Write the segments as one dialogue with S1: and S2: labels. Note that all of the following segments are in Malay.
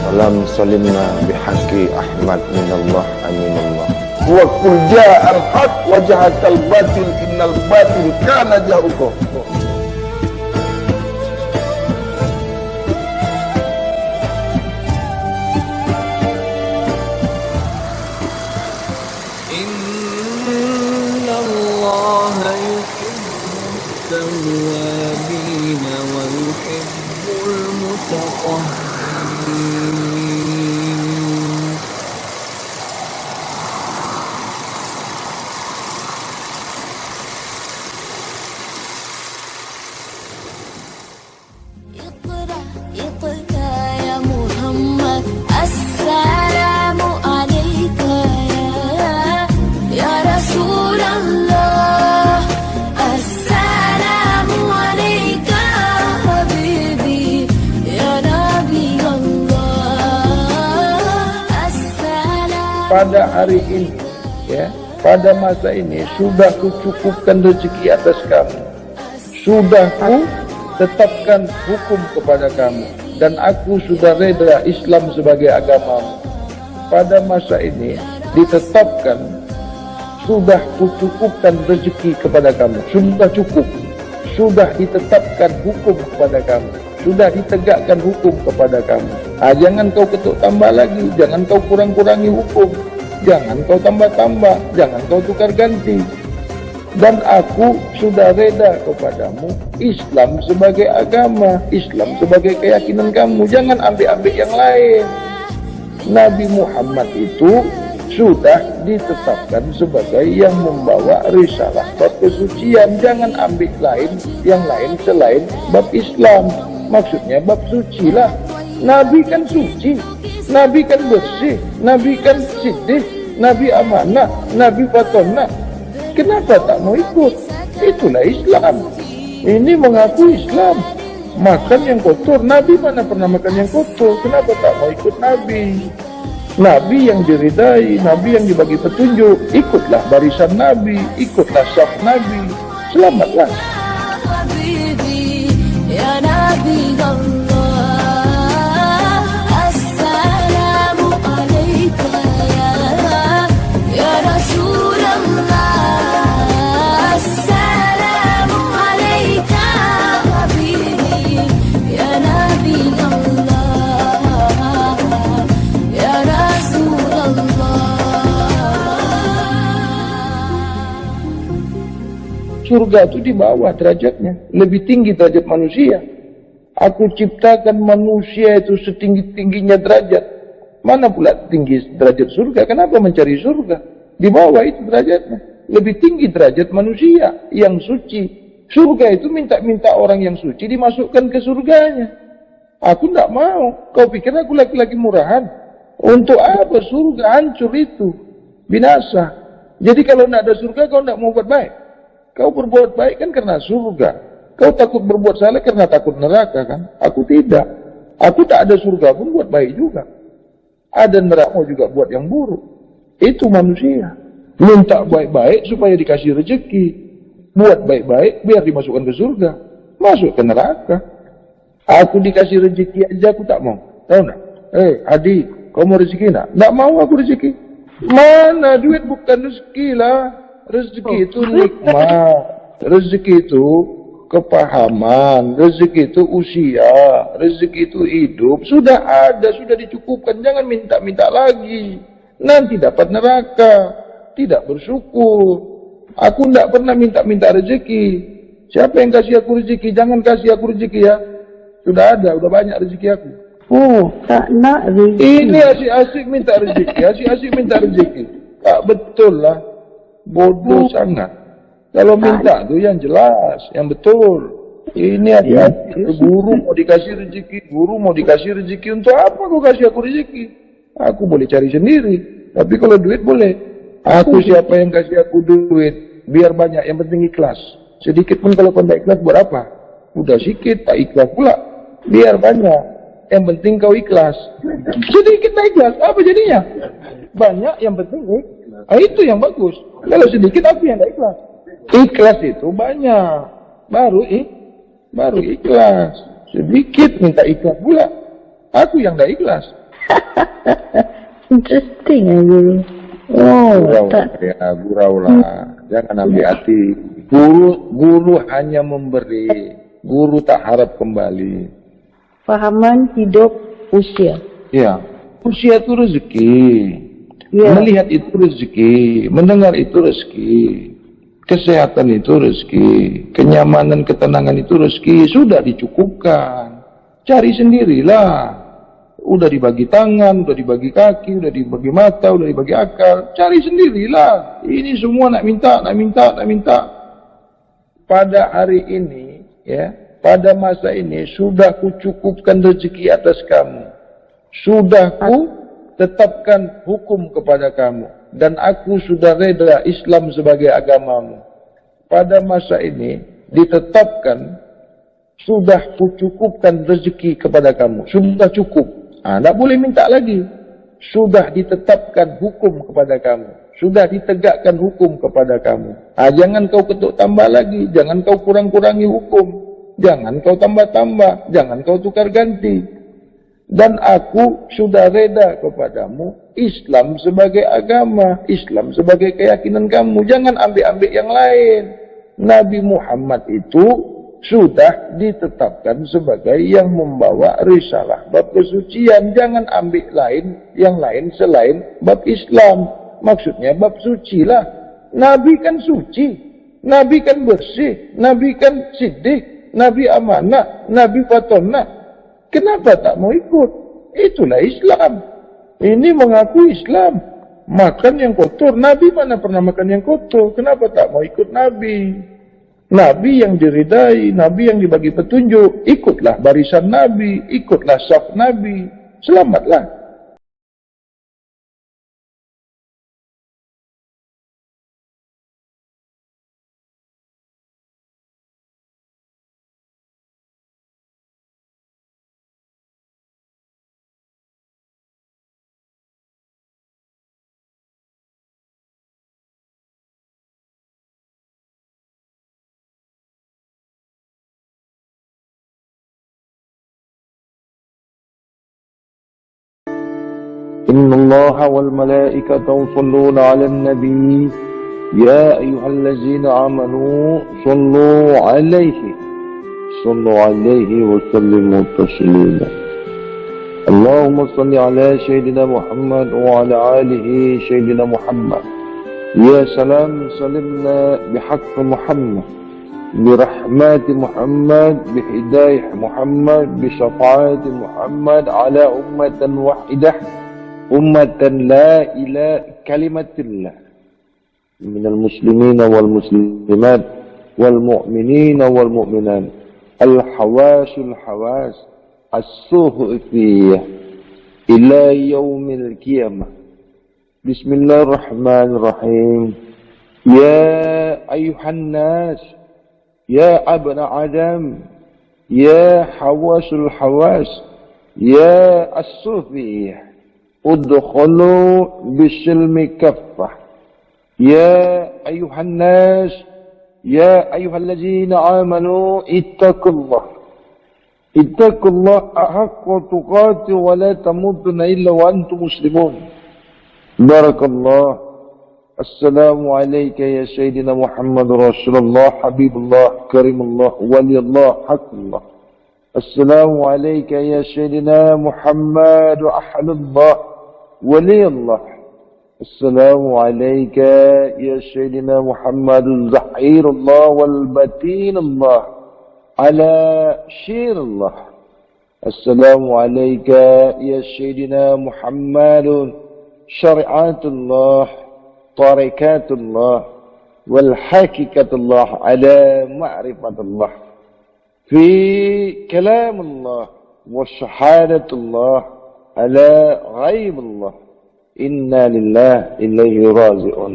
S1: Salam salimna bihaqi Ahmad minallah aminallah.
S2: Wa qul ja'al haq wa jahaqal batil innal batil kana zahuqa.
S3: Innallaha yuhibbut tawwabin wa yuhibbul mutatahhirin.
S2: Pada hari ini, ya, pada masa ini sudah kucukupkan rezeki atas kamu, sudah ku tetapkan hukum kepada kamu, dan aku sudah reda Islam sebagai agamamu. Pada masa ini ditetapkan, sudah kucukupkan rezeki kepada kamu, sudah cukup, sudah ditetapkan hukum kepada kamu, sudah ditegakkan hukum kepada kamu. Jangan kau ketuk tambah lagi, jangan kau kurang-kurangi hukum, jangan kau tambah-tambah, jangan kau tukar ganti. Dan aku sudah reda kepadamu Islam sebagai agama, Islam sebagai keyakinan kamu. Jangan ambil-ambil yang lain. Nabi Muhammad itu sudah ditetapkan sebagai yang membawa risalah bab kesucian. Jangan ambil yang lain selain bab Islam. Maksudnya bab suci lah. Nabi kan suci, Nabi kan bersih, Nabi kan siddiq, Nabi amanah, Nabi fatonah. Kenapa tak mau ikut? Itulah Islam. Ini mengaku Islam. Makan yang kotor, Nabi mana pernah makan yang kotor? Kenapa tak mau ikut Nabi? Nabi yang diridai, Nabi yang dibagi petunjuk. Ikutlah barisan Nabi, ikutlah saf Nabi. Selamatlah. Ya Nabi Allah, assalamu alaika ya Rasulullah, assalamu alaika habibi ya Nabi Allah, ya Rasulullah. Surga itu di bawah derajatnya, lebih tinggi derajat manusia. Aku ciptakan manusia itu setinggi-tingginya derajat. Mana pula tinggi derajat surga? Kenapa mencari surga? Di bawah itu derajatnya. Lebih tinggi derajat manusia yang suci. Surga itu minta-minta orang yang suci dimasukkan ke surganya. Aku tidak mau. Kau pikir aku laki-laki murahan? Untuk apa surga? Hancur itu. Binasa. Jadi kalau tidak ada surga, kau tidak mau buat baik. Kau berbuat baik kan karena surga. Kau takut berbuat salah karena takut neraka kan? Aku tidak. Aku tak ada surga pun buat baik juga. Ada neraka juga buat yang buruk. Itu manusia. Minta baik-baik supaya dikasih rezeki. Buat baik-baik biar dimasukkan ke surga. Masuk ke neraka. Aku dikasih rezeki aja aku tak mau. Tahu tak? Adik, kau mau rezeki tak? Tak mau aku rezeki. Mana duit bukan rezeki lah. Rezeki itu nikmat, rezeki itu kepahaman, rezeki itu usia, rezeki itu hidup. Sudah ada, sudah dicukupkan. Jangan minta-minta lagi. Nanti dapat neraka, tidak bersyukur. Aku tidak pernah minta-minta rezeki. Siapa yang kasih aku rezeki? Jangan kasih aku rezeki ya. Sudah ada, sudah banyak rezeki aku.
S4: Oh, tak nak rezeki.
S2: Ini asyik-asyik minta rezeki, asyik-asyik minta rezeki. Tak betul lah. Bodoh sangat. Kalau minta tu yang jelas, yang betul. Ini ada guru mau dikasih rezeki, guru mau dikasih rezeki untuk apa kau kasih aku rezeki? Aku boleh cari sendiri. Tapi kalau duit boleh. Aku siapa yang kasih aku duit? Biar banyak, yang penting ikhlas. Sedikit pun kalau kau tak ikhlas buat apa? Udah sedikit tak ikhlas pula. Biar banyak, yang penting kau ikhlas. Sedikit tak ikhlas, apa jadinya? Banyak, yang penting ikhlas. Itu yang bagus. Kalau sedikit aku yang tak ikhlas. Ikhlas itu banyak, baru ikhlas. Sedikit minta ikhlas pula. Aku yang tak ikhlas.
S4: Interesting ya guru. Oh,
S2: Gurau,
S4: tak.
S2: ya, gurau lah. Jangan ambil hati. Guru hanya memberi. Guru tak harap kembali.
S4: Pahaman hidup usia.
S2: Ya, usia itu rezeki.
S4: Ya.
S2: Melihat itu rezeki. Mendengar itu rezeki. Kesehatan itu rezeki. Kenyamanan, ketenangan itu rezeki. Sudah dicukupkan. Cari sendirilah. Udah dibagi tangan, udah dibagi kaki, udah dibagi mata, udah dibagi akal. Cari sendirilah. Ini semua nak minta. Pada hari ini, ya, pada masa ini sudah kucukupkan rezeki atas kamu. Sudah ku tetapkan hukum kepada kamu. Dan aku sudah reda Islam sebagai agamamu. Pada masa ini ditetapkan, sudah kucukupkan rezeki kepada kamu. Sudah cukup. Tak boleh minta lagi. Sudah ditetapkan hukum kepada kamu. Sudah ditegakkan hukum kepada kamu. Jangan kau ketuk tambah lagi. Jangan kau kurang-kurangi hukum. Jangan kau tambah-tambah. Jangan kau tukar ganti. Dan aku sudah reda kepadamu Islam sebagai agama. Islam sebagai keyakinan kamu. Jangan ambil-ambil yang lain. Nabi Muhammad itu sudah ditetapkan sebagai yang membawa risalah bab kesucian. Jangan ambil yang lain selain bab Islam. Maksudnya bab suci lah. Nabi kan suci. Nabi kan bersih. Nabi kan siddiq. Nabi amanah. Nabi fatonah. Kenapa tak mau ikut? Itulah Islam. Ini mengaku Islam. Makan yang kotor. Nabi mana pernah makan yang kotor? Kenapa tak mau ikut Nabi? Nabi yang diridai, Nabi yang dibagi petunjuk, ikutlah barisan Nabi, ikutlah saf Nabi, selamatlah.
S1: إن الله والملائكة يصلون على النبي يا أيها الذين آمنوا صلوا عليه وسلموا تسليما اللهم صل على سيدنا محمد وعلى آله سيدنا محمد يا سلام سلمنا بحق محمد برحمة محمد بهداية محمد بشفاعة محمد على أمة واحدة أمة لا إله كلمة الله من المسلمين والمسلمات والمؤمنين والمؤمنات الحواس الصوفية إلى يوم القيامة بسم الله الرحمن الرحيم يا أيها الناس يا ابن آدم يا الحواس يا الصوفية ادخلوا بالسلم كفة يا أيها الناس يا أيها الذين آمنوا اتقوا الله حق تقاته ولا تموتن إلا وأنتم مسلمون بارك الله السلام عليك يا سيدنا محمد رسول الله حبيب الله كريم الله ولي الله حق الله السلام عليك يا سيدنا محمد أحد الله ولي الله السلام عليك يا سيدنا محمد زحير الله والبتين الله على شير الله السلام عليك يا سيدنا محمد شريعة الله طريقات الله والحقيقة الله على معرفة الله في كلام الله وشهادة الله على غيب الله إنا لله إليه راجعون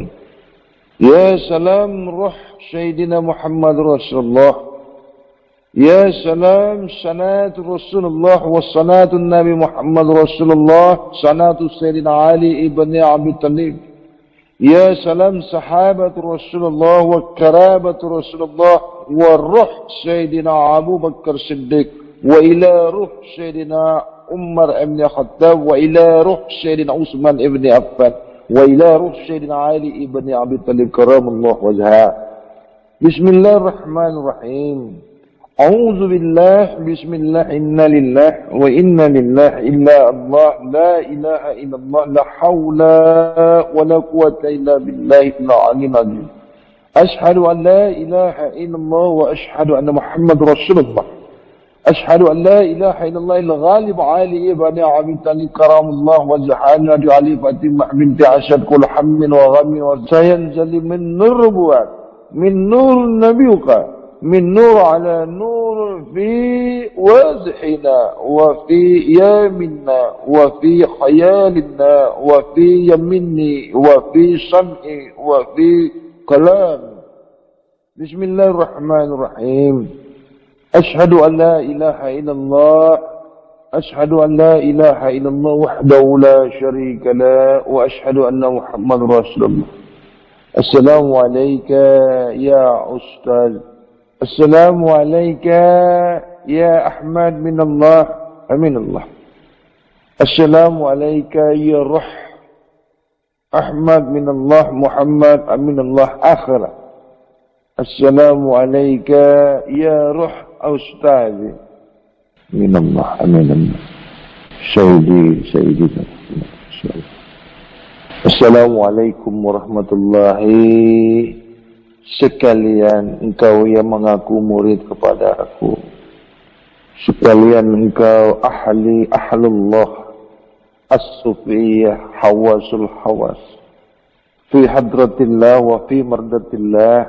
S1: يا سلام روح سيدنا محمد رسول الله يا سلام سنة رسول الله وسنة النبي محمد رسول الله سنة سيدنا علي ابن أبي طالب يا سلام صحابة رسول الله وكرامة رسول الله والروح سيدنا أبو بكر الصديق
S2: wa ila ruh Sayyidina Umar ibn Khattab, wa ila ruh Sayyidina Utsman ibn Affan, wa ila ruh Sayyidina Ali ibn Abi Thalib karamallahu wajha. Bismillahirrahmanirrahim. A'udzu billah, bismillah, inna lillah wa inna lillahi illa Allah, la ilaha illallah, la haula wa la quwwata illa billahi al-'aliyyil 'azim. Ashhadu an la ilaha illallah wa ashhadu anna Muhammadar Rasulullah. Ashhadu an la ilaha illallah al-ghalib 'ali ibn Abi Thalib karamallahu wajhahu Ali Fatimah binti Asad kul hammin wa ghammin wa sayanzali min nur nubuwat min nur nabiyuka min nur ala nur fi wazhina wa fi yaminna wa fi khayalina wa fi yaminni wa fi sam'i wa fi kalam. Bismillahirrahmanirrahim. Ashhadu an la ilaha illallah, ashhadu an la ilaha illallah wahdahu la syarika la, wa ashhadu anna Muhammadar Rasulullah. Assalamu alayka ya Ustaz. Assalamu alayka ya Ahmad minallah, aminallah. Assalamu alayka ya Ruh Ahmad minallah, Muhammad aminallah akhirah. Assalamu alayka ya Ruh Ustaz minallah, aminallah. Sayyidi. Assalamualaikum warahmatullahi sekalian engkau yang mengaku murid kepada aku, sekalian engkau ahlullah as-sufiyah hawasul hawas fi hadratillah wa fi mardatillah,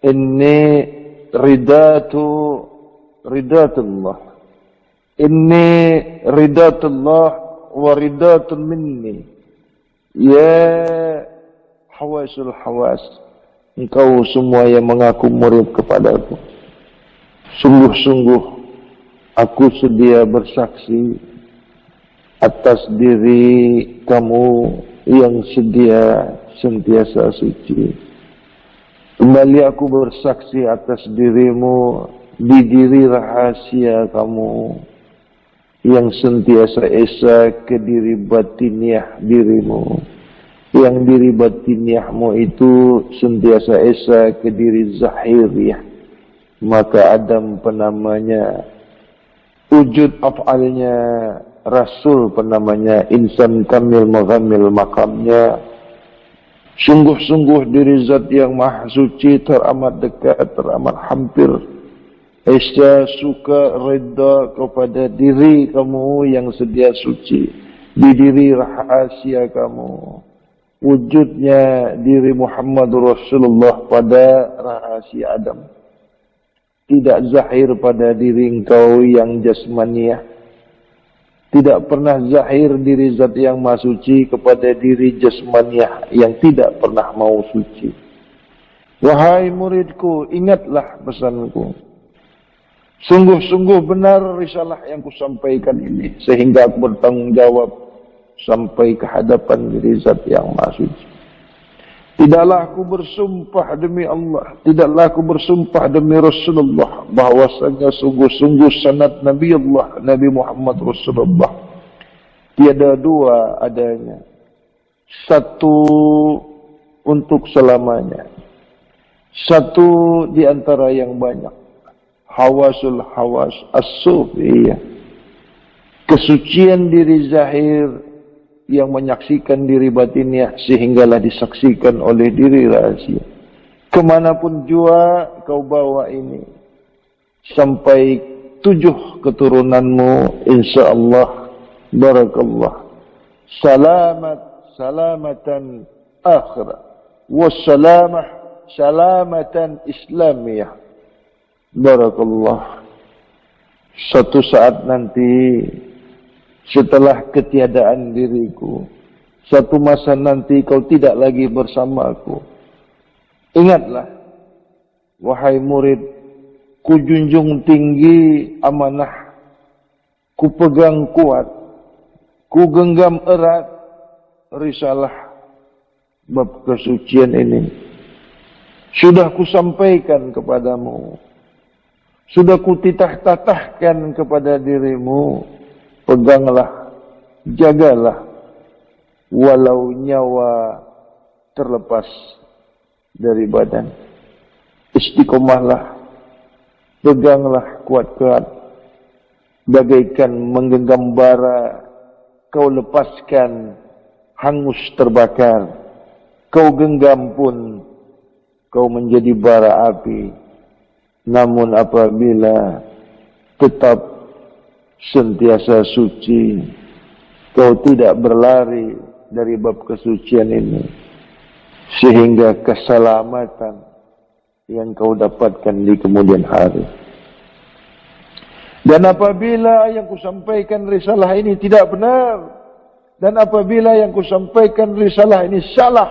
S2: inni ridatullah, inni ridatullah wa ridatun minni ya hawasul hawas. Engkau semua yang mengaku murid kepadaku, sungguh-sungguh aku sedia bersaksi atas diri kamu yang sedia sentiasa suci. Kembali aku bersaksi atas dirimu di diri rahasia kamu yang sentiasa esa ke diri batiniah dirimu, yang diri batiniahmu itu sentiasa esa ke diri zahiriyah. Maka Adam penamanya, wujud af'alnya Rasul penamanya, insan kamil maghamil makamnya. Sungguh-sungguh diri zat yang maha suci teramat dekat, teramat hampir. Esa suka reda kepada diri kamu yang sedia suci, di diri rahasia kamu. Wujudnya diri Muhammad Rasulullah pada rahasia Adam. Tidak zahir pada diri engkau yang jasmaniah. Tidak pernah zahir diri zat yang maha suci kepada diri jasmaniah yang tidak pernah mau suci. Wahai muridku, ingatlah pesanku. Sungguh-sungguh benar risalah yang kusampaikan ini, sehingga aku bertanggung jawab sampai ke hadapan diri zat yang maha suci. Tidaklah aku bersumpah demi Allah, tidaklah aku bersumpah demi Rasulullah, bahwasanya sungguh-sungguh sanad Nabi Allah, Nabi Muhammad Rasulullah tiada dua adanya, satu untuk selamanya, satu di antara yang banyak. Hawasul hawas as-sufiyah, kesucian diri zahir yang menyaksikan diri batinnya sehinggalah disaksikan oleh diri rahasia. Kemanapun jua kau bawa ini, sampai 7 keturunanmu, insyaAllah, barakallah, salamatan akhirah, salamatan islamiyah, barakallah. Suatu saat nanti, setelah ketiadaan diriku, satu masa nanti kau tidak lagi bersamaku. Ingatlah, wahai murid, ku junjung tinggi amanah, ku pegang kuat, ku genggam erat risalah bab kesucian ini. Sudah ku sampaikan kepadamu, Sudah kutitah-tatahkan kepada dirimu, peganglah, jagalah, walau nyawa terlepas dari badan. Istiqomahlah, peganglah kuat-kuat, bagaikan menggenggam bara, kau lepaskan, hangus terbakar. Kau genggam pun, kau menjadi bara api. Namun apabila tetap sentiasa suci, kau tidak berlari dari bab kesucian ini, sehingga keselamatan yang kau dapatkan di kemudian hari. Dan apabila yang kusampaikan risalah ini tidak benar, dan apabila yang kusampaikan risalah ini salah,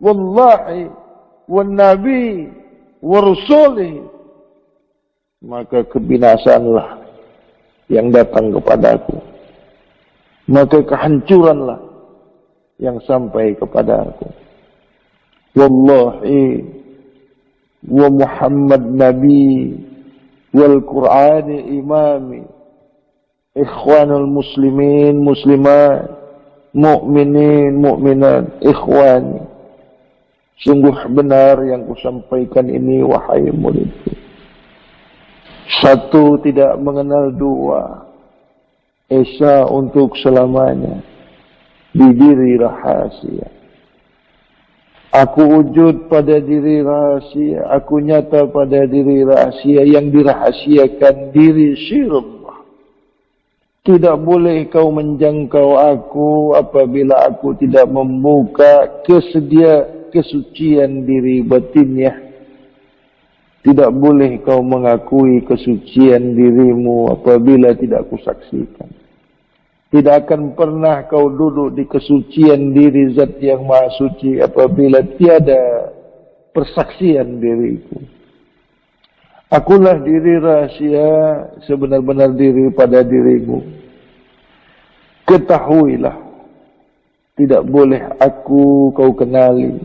S2: wallahi wan nabi wa rasulih, maka kebinasaanlah yang datang kepadaku, maka kehancuranlah yang sampai kepadaku. Wallahi wa Muhammad nabi wal Qur'ani imami, ikhwanul muslimin muslimat, mu'minin mu'minat, ikhwani, sungguh benar yang kusampaikan ini wahai muridku. Satu tidak mengenal dua, esa untuk selamanya, di diri rahasia. Aku wujud pada diri rahasia, aku nyata pada diri rahasia, yang dirahasiakan diri sirullah. Tidak boleh kau menjangkau aku apabila aku tidak membuka kesucian diri batinnya. Tidak boleh kau mengakui kesucian dirimu apabila tidak kusaksikan. Tidak akan pernah kau duduk di kesucian diri Zat yang Maha Suci apabila tiada persaksian diriku. Akulah diri rahasia, sebenar-benar diri pada dirimu. Ketahuilah, tidak boleh aku kau kenali,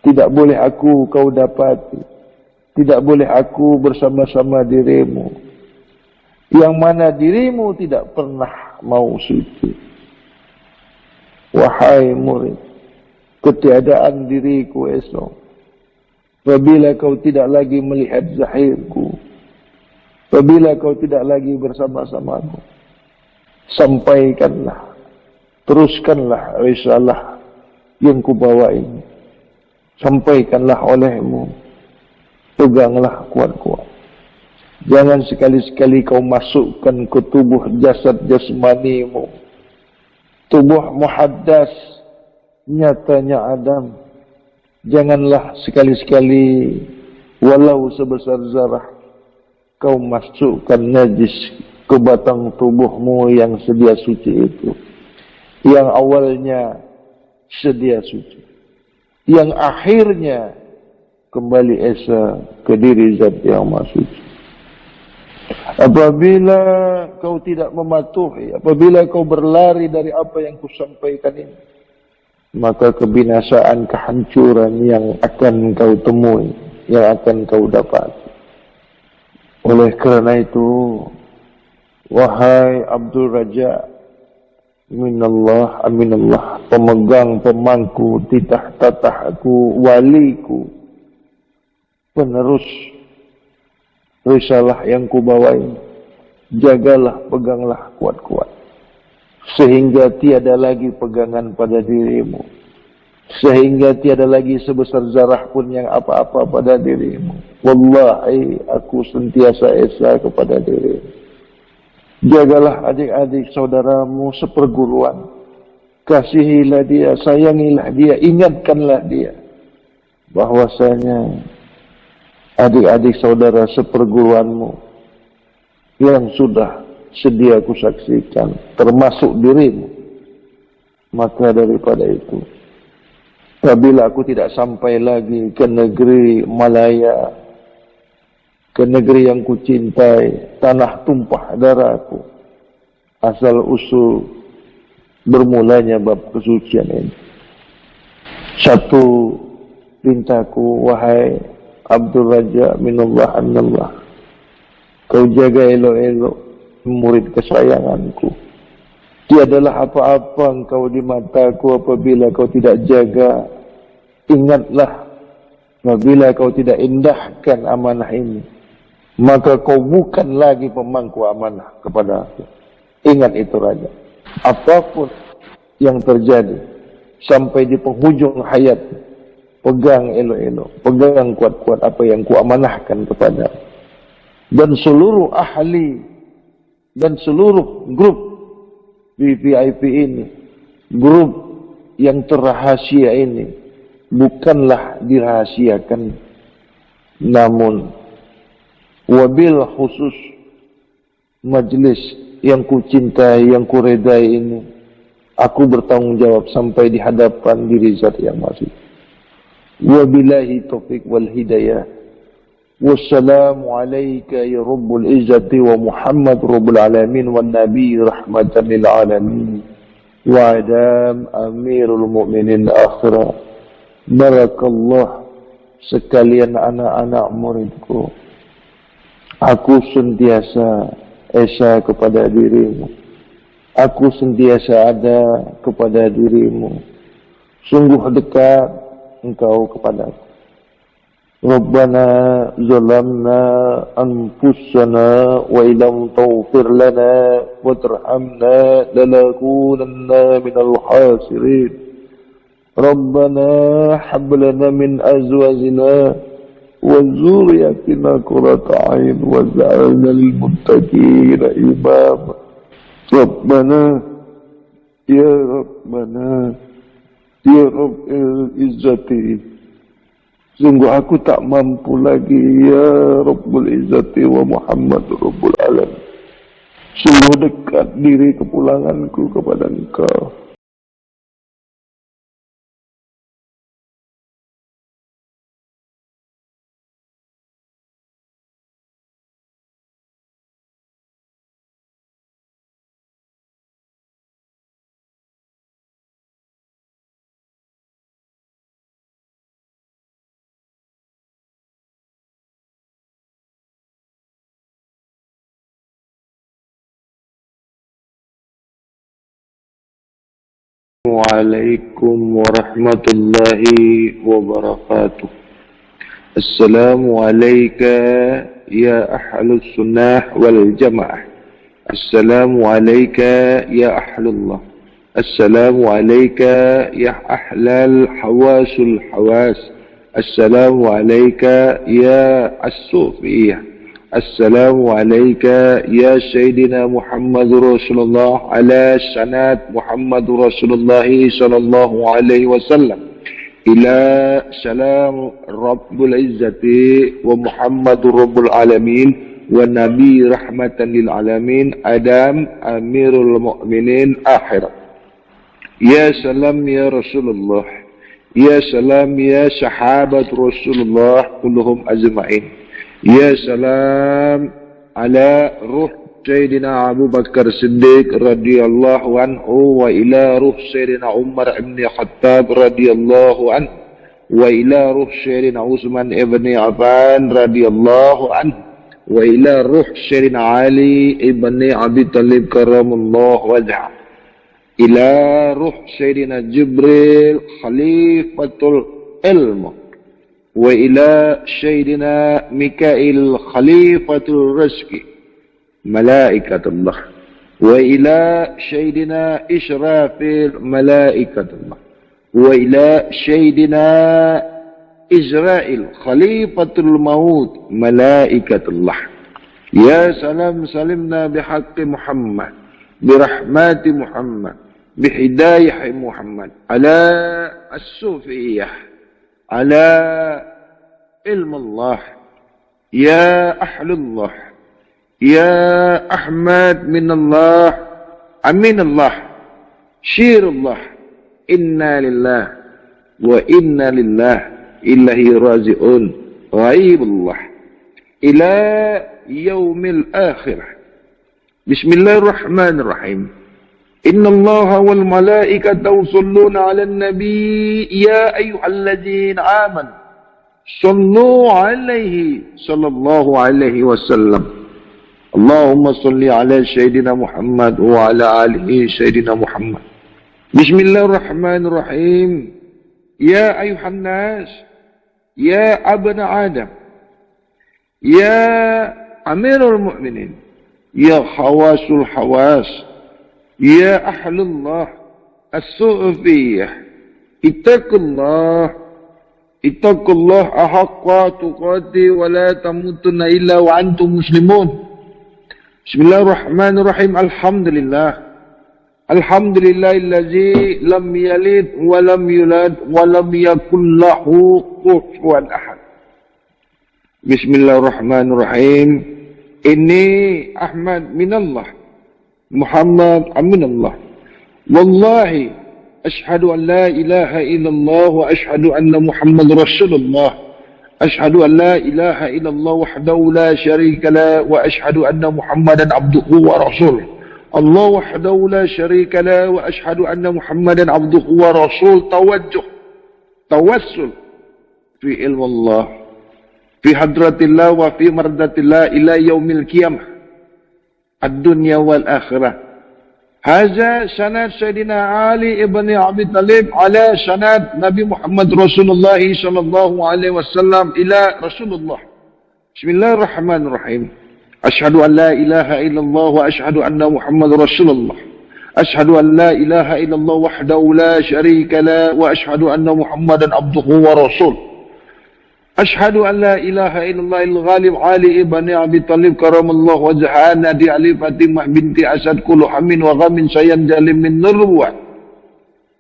S2: tidak boleh aku kau dapati, tidak boleh aku bersama-sama dirimu, yang mana dirimu tidak pernah mau suci. Wahai murid, ketiadaan diriku esok, apabila kau tidak lagi melihat zahirku, apabila kau tidak lagi bersama-samaku, sampaikanlah, teruskanlah risalah yang kubawa ini. Sampaikanlah olehmu, peganglah kuat-kuat. Jangan sekali-sekali kau masukkan ke tubuh jasad jasmanimu, tubuh muhaddas, nyatanya Adam. Janganlah sekali-sekali walau sebesar zarah kau masukkan najis ke batang tubuhmu yang sedia suci itu, yang awalnya sedia suci, yang akhirnya kembali esa ke diri Zat yang Maha Suci. Apabila kau tidak mematuhi, apabila kau berlari dari apa yang kusampaikan ini, maka kebinasaan, kehancuran yang akan kau temui, yang akan kau dapat. Oleh kerana itu, wahai Abdul Raja, minallah, aminallah, pemegang, pemangku, titah tatah aku, waliku, penerus risalah yang kubawa ini, jagalah, peganglah kuat-kuat, sehingga tiada lagi pegangan pada dirimu, sehingga tiada lagi sebesar zarah pun yang apa-apa pada dirimu. Wallahi, aku sentiasa esa kepada dirimu. Jagalah adik-adik saudaramu seperguruan, kasihilah dia, sayangilah dia, ingatkanlah dia bahwasanya adik-adik saudara seperguruanmu yang sudah sedia kusaksikan, termasuk dirimu. Maka daripada itu, apabila aku tidak sampai lagi ke negeri Malaya, ke negeri yang kucintai, tanah tumpah darahku, asal usul bermulanya bab kesucian ini. Satu pintaku, wahai Abdul Raja minallah, Kau jaga elok-elok murid kesayanganku. Tiadalah apa-apa engkau di mataku apabila kau tidak jaga. Ingatlah, apabila kau tidak indahkan amanah ini, maka kau bukan lagi pemangku amanah kepada aku. Ingat itu Raja. Apapun yang terjadi sampai di penghujung hayat, pegang elok-elok, pegang kuat-kuat apa yang ku amanahkan kepada. Dan seluruh ahli dan seluruh grup VIP ini, grup yang terrahasia ini, bukanlah dirahasiakan, namun wabil khusus majlis yang ku cintai, yang ku redai ini, aku bertanggung jawab sampai di hadapan diri Zat yang Maha. Wabillahi taufiq wal hidayah. Wassalamu alayka ya Rabbul Izzati wa Muhammad Rabbul Alamin wa Nabi rahmatan lil alamin wa adam amirul mu'minin akhirah. Barakallah sekalian anak-anak muridku. Aku sentiasa esa kepada dirimu. Aku sentiasa ada kepada dirimu. Sungguh dekat engkau kepadaku. Rabbana zalamna anfusana wa illam taghfir lana wa tarhamna lanakunanna minal khasirin. Rabbana hab lana min azwajina wa dzurriyyatina qurrata a'yun waj'alna lil muttaqina imama. Rabbana ya Rabbul Izzati, sungguh aku tak mampu lagi ya Rabbul Izzati wa Muhammad Rabbul Alamin. Sungguh dekat diri kepulanganku kepada engkau. Waalaikumsalam warahmatullahi wabarakatuh. Assalamualaikum ya ahlus sunnah wal jamaah. Assalamualaikum ya ahlullah. Assalamualaikum ya ahlal hawasul hawas. Assalamualaikum ya as-sufiyah. Assalamualaikum ya Sayyidina Muhammad Rasulullah ala sanad Muhammad Rasulullah sallallahu alaihi wasallam. Ila salam Rabbul Izzati wa Muhammad Rabbul Alamin wa Nabi rahmatan lil alamin Adam amirul mu'minin akhir. Ya salam ya Rasulullah. Ya salam ya sahabat Rasulullah kulluhum ajma'in. Ya salam ala ruh Sayyidina Abu Bakar Siddiq radhiyallahu anhu wa ila ruh Sayyidina Umar ibn Khattab radhiyallahu anhu wa ila ruh Sayyidina Utsman ibn Affan radhiyallahu anhu wa ila ruh Sayyidina Ali ibn Abi Talib karamallahu wajhah ila ruh Sayyidina Jibril khalifatul ilmu wa ila Sayyidina Mikail khalifatul rizqi malaikatullah wa ila Sayyidina Israfil malaikatullah wa ila Sayyidina Israel khalifatul maut malaikatullah. Ya salam salimna bihaqqi Muhammad birahmati Muhammad bihidayah Muhammad ala as-sufiyah على علم الله يا أهل الله يا أحمد من الله أمين الله شير الله إنا لله وإنا لله إلهي راجعون غيب الله إلى يوم الآخرة بسم الله الرحمن الرحيم إن الله والملائكة يصلون على النبي يا أيها الذين آمنوا صلوا عليه صلى الله عليه وسلم Allahumma salli ala Sayyidina Muhammad wa ala alihi Sayyidina Muhammad. Bismillahirrahmanirrahim. Ya ayuhan nas, ya abna Adam, ya amirul mu'minin, ya khawasul hawas, ya ahlullah as-su'ufiyah, ittaqullah ahaqqa tuqati wa la tamutunna illa wa antum muslimun. Bismillahirrahmanirrahim. Alhamdulillahillazi lam yalid wa lam yulad wa lam yakul lahu kufuwan ahad. Bismillahirrahmanirrahim. Inni Ahmad minallah, Muhammad aminallah. Wallahi ashhadu an la ilaha illallah wa ashhadu anna Muhammad rasulullah. أشهد أن لا إله إلا الله وحده لا شريك له وأشهد أن محمدا عبده ورسوله. الله وحده لا شريك له وأشهد أن محمدا عبده ورسوله. توسل في علم الله في حضرة الله وفي مرضات الله إلى يوم القيامة الدنيا والآخرة. هذا سند سيدنا علي ابن أبي طالب على سند Nabi Muhammad Rasulullah sallallahu alaihi wasallam ila Rasulullah. Bismillahirrahmanirrahim. Asyhadu an la ilaha illallah wa asyhadu anna Muhammad Rasulullah. Asyhadu an la ilaha illallah wahdahu la syarika la wa asyhadu anna Muhammadan abduhu wa rasul. Asyhadu an la ilaha illallah al-ghalib Ali ibn Abi Talib karamallahu wajhahu nadi Ali Fatimah binti Asad kullu hamin wa ghamin sayan jalim min nurwa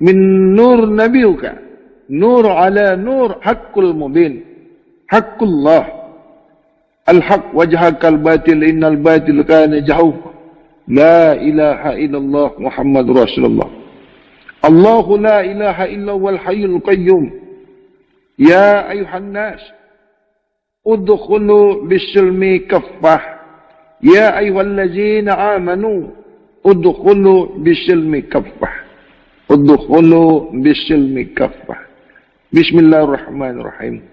S2: min nur nabiyuka nur ala nur haqqul mubin haqqullah al-haq wajhakal batil innal batil kana jahuh la ilaha illallah Muhammad Rasulullah. Allahu la ilaha illa huwal hayyul qayyum. Ya ayuhan nas, udkhulu bisilmi kaffah. Ya ayyuhallazina amanu, udkhulu bisilmi kaffah. Udkhulu bisilmi kaffah. Bismillahirrahmanirrahim.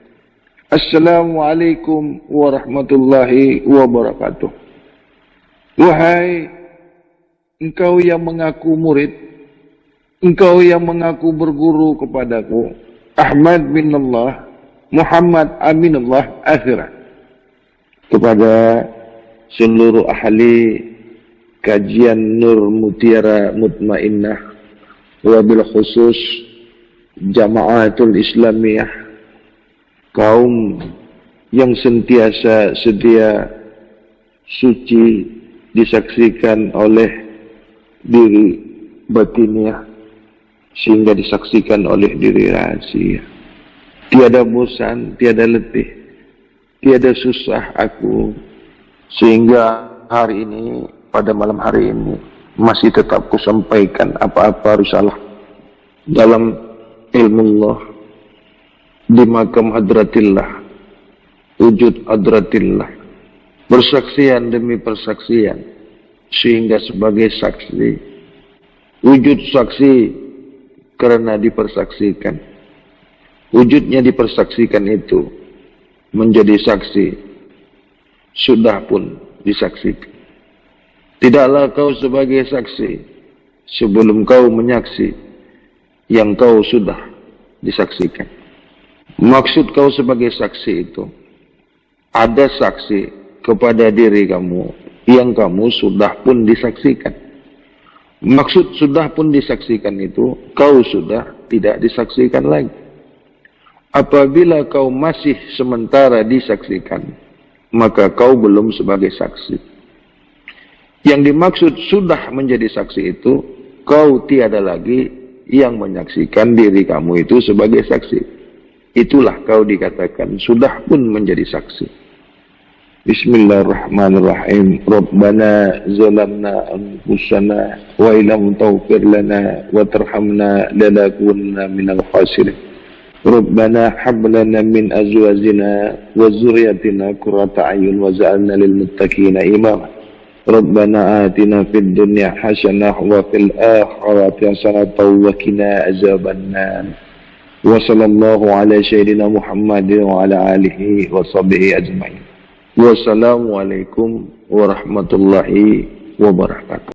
S2: Assalamualaikum warahmatullahi wabarakatuh. Wahai engkau yang mengaku murid, engkau yang mengaku berguru kepadaku, Ahmad minallah, Muhammad aminallah akhirat. Kepada seluruh ahli kajian Nur Mutiara Mutmainnah, wabil khusus Jamaatul Islamiyah, kaum yang sentiasa sedia suci disaksikan oleh diri batiniah sehingga disaksikan oleh diri rahasia. Tiada bosan, tiada letih, tiada susah aku, sehingga hari ini, pada malam hari ini, masih tetap kusampaikan apa-apa risalah dalam ilmu Allah di makam hadratillah, wujud hadratillah, persaksian demi persaksian, sehingga sebagai saksi, wujud saksi karena dipersaksikan. Wujudnya dipersaksikan itu menjadi saksi, sudah pun disaksikan. Tidaklah kau sebagai saksi sebelum kau menyaksi yang kau sudah disaksikan. Maksud kau sebagai saksi itu, ada saksi kepada diri kamu yang kamu sudah pun disaksikan. Maksud sudah pun disaksikan itu, kau sudah tidak disaksikan lagi. Apabila kau masih sementara disaksikan, maka kau belum sebagai saksi. Yang dimaksud sudah menjadi saksi itu, kau tiada lagi yang menyaksikan diri kamu itu sebagai saksi. Itulah kau dikatakan sudah pun menjadi saksi. Bismillahirrahmanirrahim. Rabbana zalamna anfusana wa illam taghfir lana wa tarhamna lanakunanna minal khasirin. Rabbana hab lana min azwajina wa dzurriyyatina qurrata a'yun waj'alna lil muttaqina imama. Rabbana atina fid dunya hasanah wa fil akhirati hasanah wa qina azabannar. Wa sallallahu ala sayyidina Muhammadin wa ala alihi wa sahbihi ajma'in. Wassalamualaikum warahmatullahi wabarakatuh.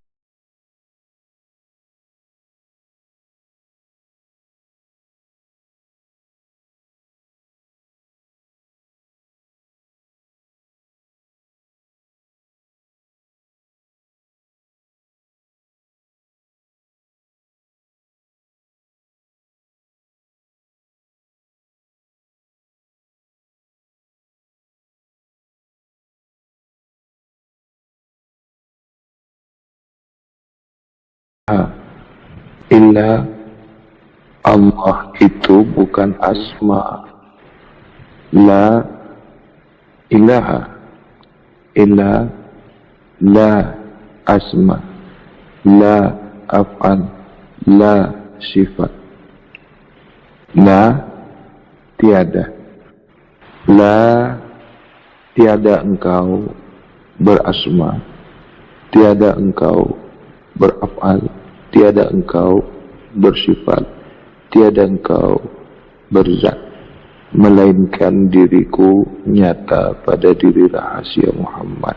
S2: Illa Allah itu bukan asma. La ilaha illa la asma, la af'al, la sifat. La tiada. La tiada engkau berasma, tiada engkau beraf'al, tiada engkau bersifat, tiada engkau berzat, melainkan diriku nyata pada diri rahasia Muhammad.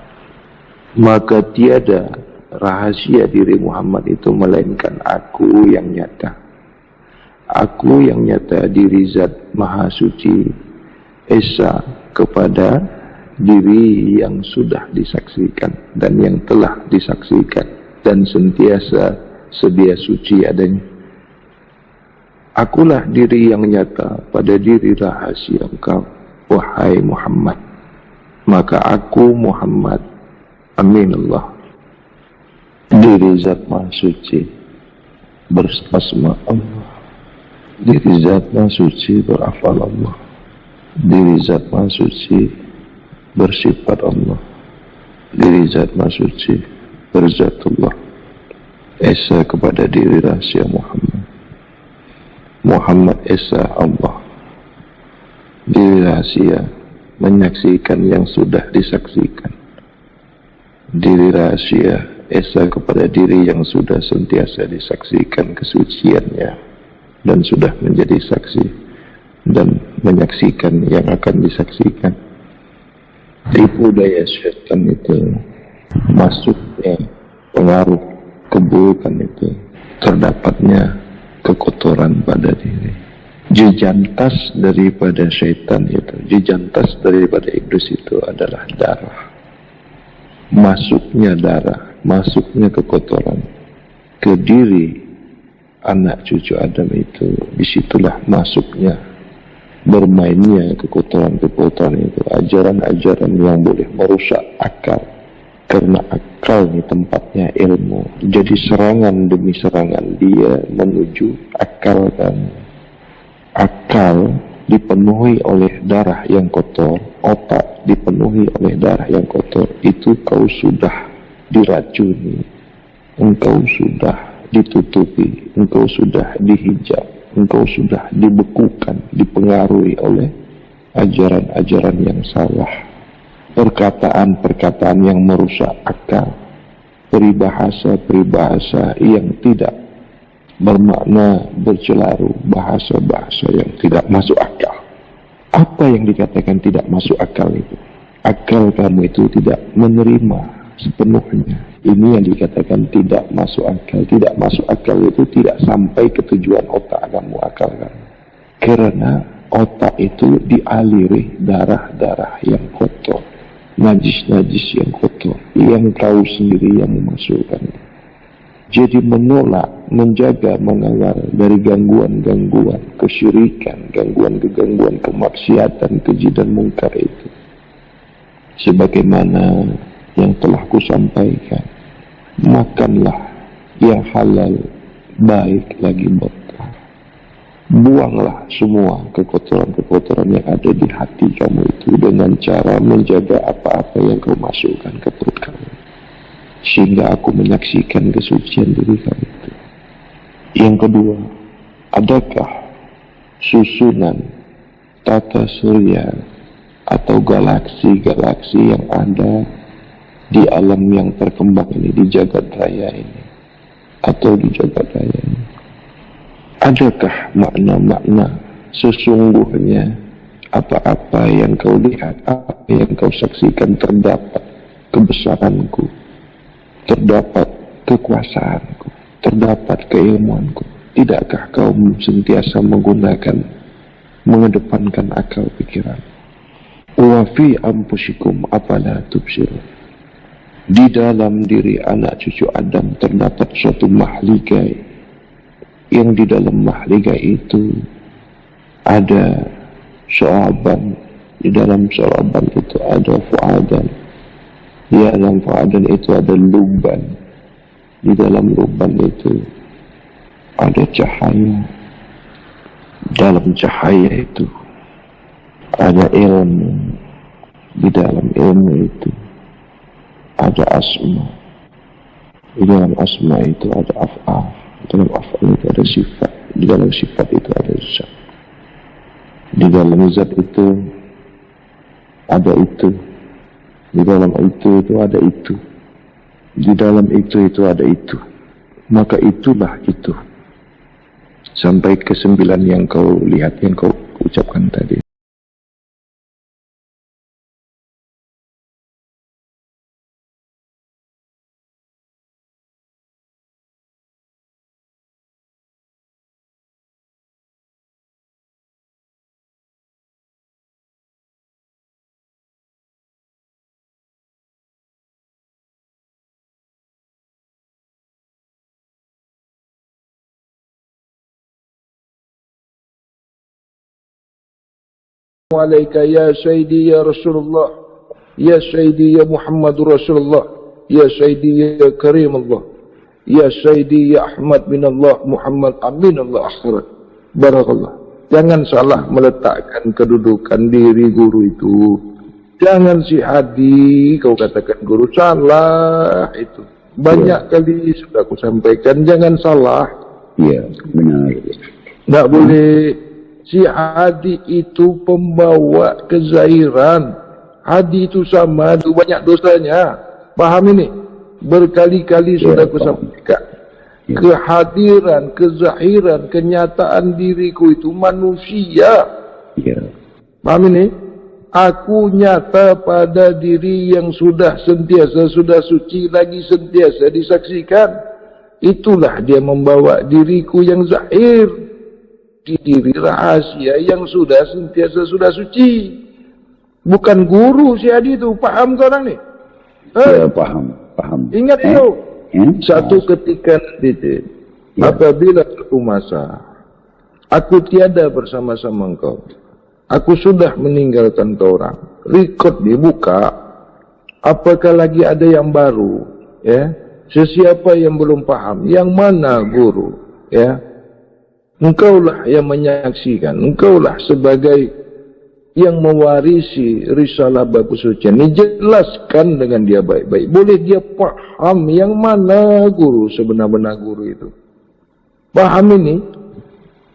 S2: Maka tiada rahasia diri Muhammad itu melainkan aku yang nyata. Aku yang nyata diri zat maha suci, esa kepada diri yang sudah disaksikan dan yang telah disaksikan dan sentiasa sedia suci adanya. Akulah diri yang nyata pada diri rahasia engkau, wahai Muhammad. Maka aku Muhammad, aminullah, diri zat maha suci, berasma Allah, diri zat maha suci, berafal Allah, diri zat maha suci, bersifat Allah, diri zat maha suci, berzatullah, esa kepada diri rahasia Muhammad. Muhammad esa Allah, diri rahasia menyaksikan yang sudah disaksikan, diri rahasia esa kepada diri yang sudah sentiasa disaksikan kesuciannya dan sudah menjadi saksi dan menyaksikan yang akan disaksikan. Tipu daya syaitan itu, masuknya pengaruh keburukan itu, terdapatnya kekotoran pada diri. Jejantas daripada syaitan itu, jejantas daripada iblis itu adalah darah. Masuknya darah, masuknya kekotoran ke diri anak cucu Adam itu, disitulah masuknya, bermainnya kekotoran-kekotoran itu, ajaran-ajaran yang boleh merusak akal. Karena akal ini tempatnya ilmu. Jadi serangan demi serangan dia menuju akal kamu. Akal dipenuhi oleh darah yang kotor, otak dipenuhi oleh darah yang kotor. Itu kau sudah diracuni, engkau sudah ditutupi, engkau sudah dihijab, engkau sudah dibekukan, dipengaruhi oleh ajaran-ajaran yang salah. Perkataan-perkataan yang merusak akal, peribahasa-peribahasa yang tidak bermakna, bercelaru, bahasa-bahasa yang tidak masuk akal. Apa yang dikatakan tidak masuk akal itu? Akal kamu itu tidak menerima sepenuhnya. Ini yang dikatakan tidak masuk akal. Tidak masuk akal itu tidak sampai ke tujuan otak kamu, akal kamu. Karena otak itu dialiri darah-darah yang kotor, najis-najis yang kotor, yang kau sendiri yang memasukkan. Jadi menolak, menjaga, mengawal dari gangguan-gangguan, kesyirikan, gangguan-gangguan, kemaksiatan, keji dan mungkar itu. Sebagaimana yang telah kusampaikan, makanlah yang halal, baik lagi buat. Buanglah semua kekotoran-kekotoran yang ada di hati kamu itu dengan cara menjaga apa-apa yang kau masukkan ke perut kamu, sehingga aku menyaksikan kesucian diri kamu itu. Yang kedua, adakah susunan tata surya atau galaksi-galaksi yang ada di alam yang terkembang ini, di jagat raya ini, atau di jagat raya ini? Adakah makna-makna sesungguhnya
S1: apa-apa yang kau lihat, apa yang kau saksikan, terdapat kebesaranku, terdapat kekuasaanku, terdapat keilmuanku. Tidakkah kau sentiasa mengedepankan akal pikiran? Wa fi anfusikum afala tubsirun. Di dalam diri anak cucu Adam terdapat suatu mahligai, yang di dalam mahligai itu ada sya'ban. Di dalam sya'ban itu ada fu'adan. Di dalam fu'adan itu ada luban. Di dalam luban itu ada cahaya. Dalam cahaya itu ada ilmu. Di dalam ilmu itu ada asma. Di dalam asma itu ada af'al. Di dalam af'al itu ada sifat. Di dalam sifat itu ada zat. Di dalam zat itu ada itu. Di dalam itu ada itu. Di dalam itu ada itu. Maka itulah itu. Sampai ke 9 yang kau lihat, yang kau ucapkan tadi.
S2: Alaika ya Sayyidi ya Rasulullah, ya Sayyidi ya Muhammadur Rasulullah, ya Sayyidi ya Karimullah, ya Sayyidi ya Ahmad bin Allah, Muhammad Amin Allah akhirat. Barakallah. Jangan salah meletakkan kedudukan diri guru itu. Jangan si Hadi kau katakan guru, salah itu. Banyak kali sudah aku sampaikan, jangan salah.
S1: Ya, benar.
S2: Tak boleh. Si Hadi itu pembawa kezahiran. Hadi itu sama, itu banyak dosanya. Paham ini? Berkali-kali sudah aku sampaikan. Kehadiran, kezahiran, kenyataan diriku itu manusia. Paham ini? Aku nyata pada diri yang sudah sentiasa, sudah suci, lagi sentiasa disaksikan. Itulah dia membawa diriku yang zahir. Di diri rahasia yang sudah sentiasa sudah suci. Bukan guru si Hadi itu. Paham kau orang ni?
S1: Ya, paham.
S2: Ingat itu. Satu ketika nanti, apabila suatu masa aku tiada bersama-sama engkau, aku sudah meninggalkan kau orang, rekod dibuka, apakah lagi ada yang baru? Ya, sesiapa yang belum paham, yang mana guru? Ya, engkaulah yang menyaksikan, engkaulah sebagai yang mewarisi risalah bab kesucian ini. Jelaskan dengan dia baik-baik. Boleh dia paham yang mana guru, sebenar-benar guru itu. Paham ini?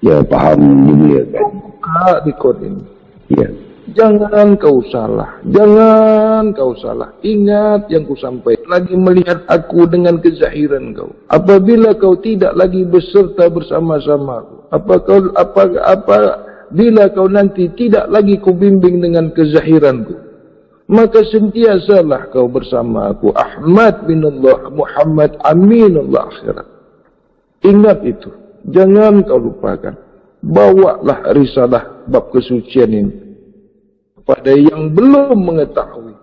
S1: Ya, paham ini ya kan.
S2: Buka rekod ini.
S1: Ya.
S2: Jangan kau salah. Jangan kau salah. Ingat yang ku sampaikan. Lagi melihat aku dengan kezahiran kau. Apabila kau tidak lagi beserta bersama-sama aku. Bila kau nanti tidak lagi ku bimbing dengan kezahiranku, maka sentiasalah kau bersama aku. Ahmad bin Allah, Muhammad Amin Allah akhirat. Ingat itu. Jangan kau lupakan. Bawalah risalah bab kesucian ini pada yang belum mengetahui.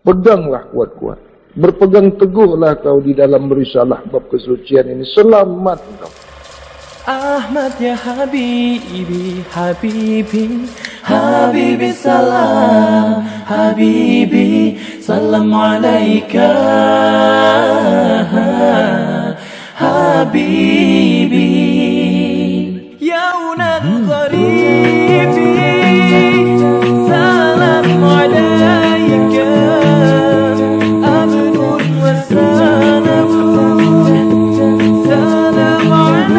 S2: Pedanglah kuat-kuat. Berpegang teguhlah kau di dalam risalah bab kesucian ini. Selamat kau.
S3: Ahmad ya Habibi, Habibi, Habibi salam, Habibi, salam alaika, Habibi. Yauna al-Gharibi, salam alaika, abdun wa salamun, salam alaika.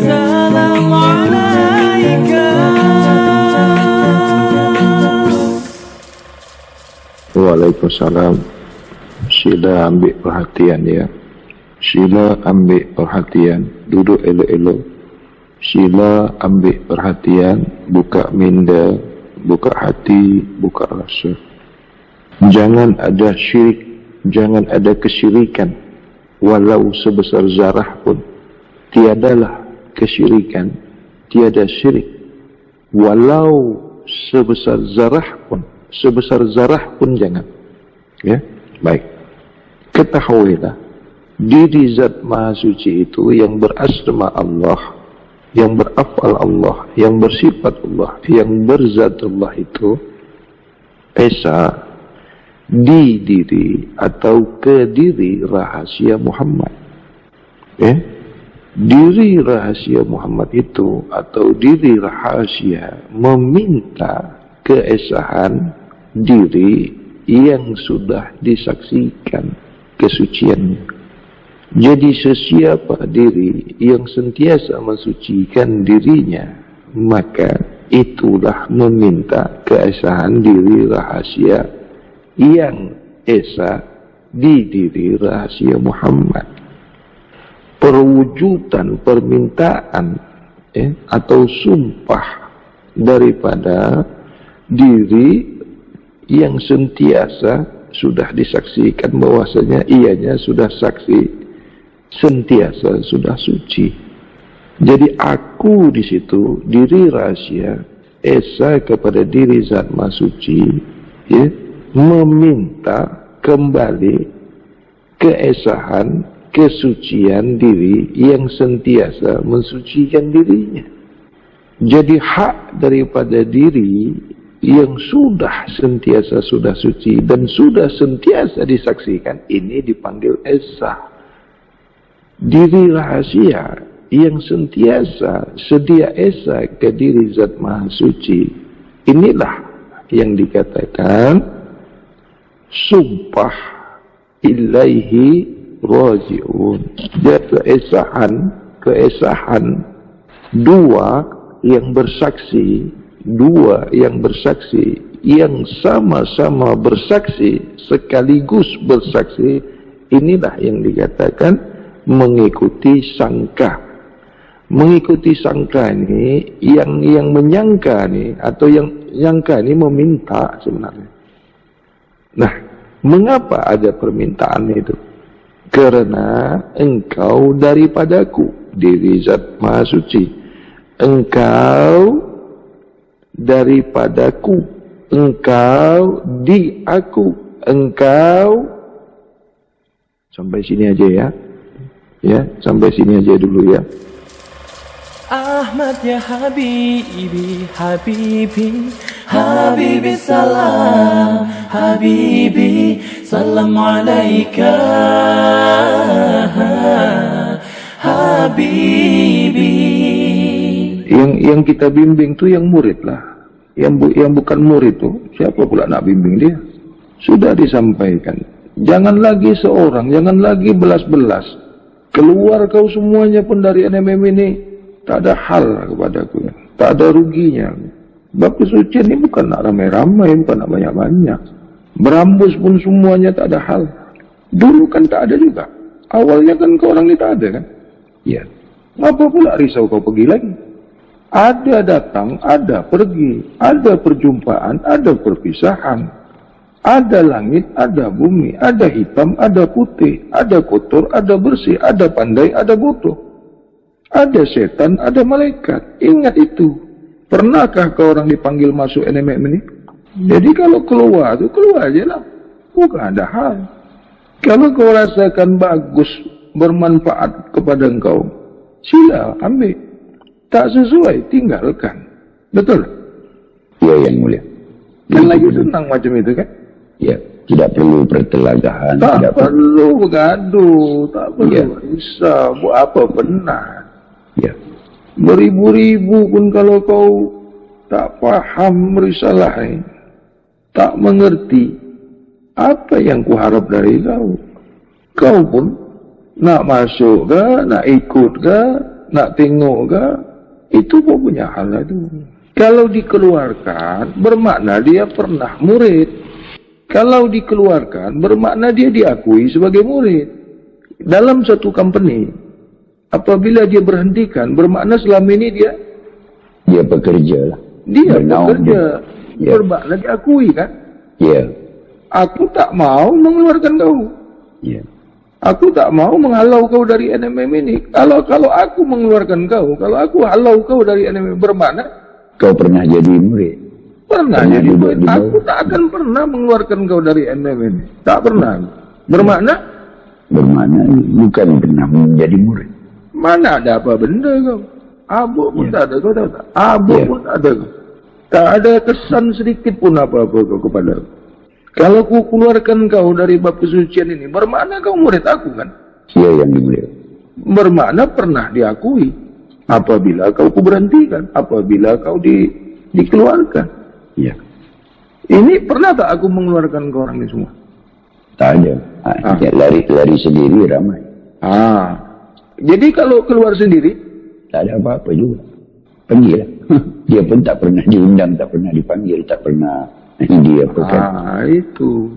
S3: Salam
S1: Waalaikumsalam. Sila ambil perhatian ya. Sila ambil perhatian. Duduk elok-elok. Sila ambil perhatian. Buka minda, buka hati, buka rasa. Jangan ada syirik, jangan ada kesyirikan. Walau sebesar zarah pun. Tiadalah kesyirikan, tiada syirik. Walau sebesar zarah pun jangan. Ya, baik. Ketahuilah, diri Zat Maha Suci itu yang berasma Allah, yang berafal Allah, yang bersifat Allah, yang berzat Allah itu esa di diri atau ke diri rahasia Muhammad. Diri rahasia Muhammad itu atau diri rahasia meminta keesahan diri yang sudah disaksikan kesuciannya. Jadi sesiapa diri yang sentiasa mensucikan dirinya, maka itulah meminta keesahan diri rahasia yang esa di diri rahasia Muhammad. Perwujudan permintaan atau sumpah daripada diri yang sentiasa sudah disaksikan bahwasanya ianya sudah saksi sentiasa sudah suci. Jadi aku di situ diri rahasia esa kepada diri Zat Maha Suci, ya, meminta kembali keesahan kesucian diri yang sentiasa mensucikan dirinya. Jadi hak daripada diri yang sudah sentiasa sudah suci dan sudah sentiasa disaksikan, ini dipanggil esa. Diri rahasia yang sentiasa sedia esa ke diri Zat Maha Suci, inilah yang dikatakan sumpah ilaihi raji'un. Dia keesahan dua yang bersaksi yang sama-sama bersaksi sekaligus bersaksi, inilah yang dikatakan mengikuti sangka. Mengikuti sangka ini yang menyangka ini atau yang nyangka ini meminta sebenarnya. Nah, mengapa ada permintaan itu? Karena engkau daripadaku, diri Zat Maha Suci. Engkau daripadaku, engkau di aku, engkau. Sampai sini aja ya. Ya, sampai sini aja dulu ya.
S3: Ahmad ya Habibi, Habibi, Habibi salam, Habibi salam alaika, Habibi.
S2: Yang kita bimbing tuh yang murid lah. Yang bukan murid tuh siapa pula nak bimbing dia? Sudah disampaikan. Jangan lagi seorang, jangan lagi belas-belas. Keluar kau semuanya pun dari NMM ini. Tak ada hal kepadaku, tak ada ruginya. Bab kesucian ini bukan nak ramai-ramai, bukan nak banyak-banyak. Berambus pun semuanya tak ada hal. Dulu kan tak ada juga. Awalnya kan kau orang ini tak ada kan? Ya. Apa pula risau kau pergi lagi? Ada datang, ada pergi. Ada perjumpaan, ada perpisahan. Ada langit, ada bumi. Ada hitam, ada putih. Ada kotor, ada bersih. Ada pandai, ada bodoh. Ada setan, ada malaikat. Ingat itu. Pernahkah kau orang dipanggil masuk NMM ini? Jadi kalau keluar tu keluar aja lah. Bukan ada hal. Kalau kau rasakan bagus, bermanfaat kepada engkau, sila ambil. Tak sesuai, tinggalkan. Betul?
S1: Ya, yang mulia.
S2: Kan lagi senang macam itu kan?
S1: Ya, tidak perlu pertelagahan.
S2: Tak perlu bergaduh. Tak perlu
S1: Ya.
S2: risau. Buat apa benar?
S1: Ya.
S2: Beribu-ribu pun kalau kau tak faham risalah ini, tak mengerti, apa yang kuharap dari kau? Kau pun nak masuk ke, nak ikut ke, nak tengok ke, itu kau punya hal itu. Kalau dikeluarkan, bermakna dia pernah murid. Kalau dikeluarkan, bermakna dia diakui sebagai murid. Dalam satu company, apabila dia berhentikan, bermakna selama ini
S5: dia bekerja lah.
S2: dia
S5: Bernaung
S2: bekerja.
S5: Ya.
S2: Bermakna diakui kan?
S5: Ya.
S2: Aku tak mau mengeluarkan kau.
S5: Ya.
S2: Aku tak mau menghalau kau dari NMM ini. Kalau aku mengeluarkan kau, kalau aku halau kau dari NMM, bermakna
S5: Kau pernah jadi murid.
S2: pernah
S5: Pernah
S2: jadi
S5: duduk
S2: murid.
S5: di bawah.
S2: Aku tak akan pernah mengeluarkan kau dari NMM ini. Tak pernah. Bermakna
S5: Bermakna bukan pernah menjadi murid.
S2: mana ada apa benda kau. Abuk pun
S5: Ya.
S2: tak ada, kau tahu tak? Abuk
S5: Ya.
S2: pun tak ada kau. Tak ada kesan sedikit pun apa-apa kau kepada aku. Kalau ku keluarkan kau dari bab kesucian ini, bermakna kau murid aku kan?
S5: Dia yang dimuliakan.
S2: Bermakna pernah diakui. Apabila kau kuberhentikan, apabila kau dikeluarkan.
S5: Ya.
S2: Ini pernah tak aku mengeluarkan kau orang ini semua?
S5: Tak ada. Ya, lari sendiri ramai.
S2: Jadi kalau keluar sendiri,
S5: Tak ada apa-apa juga. Panggil lah. Dia pun tak pernah diundang, tak pernah dipanggil, tak pernah dia pekan.
S2: itu.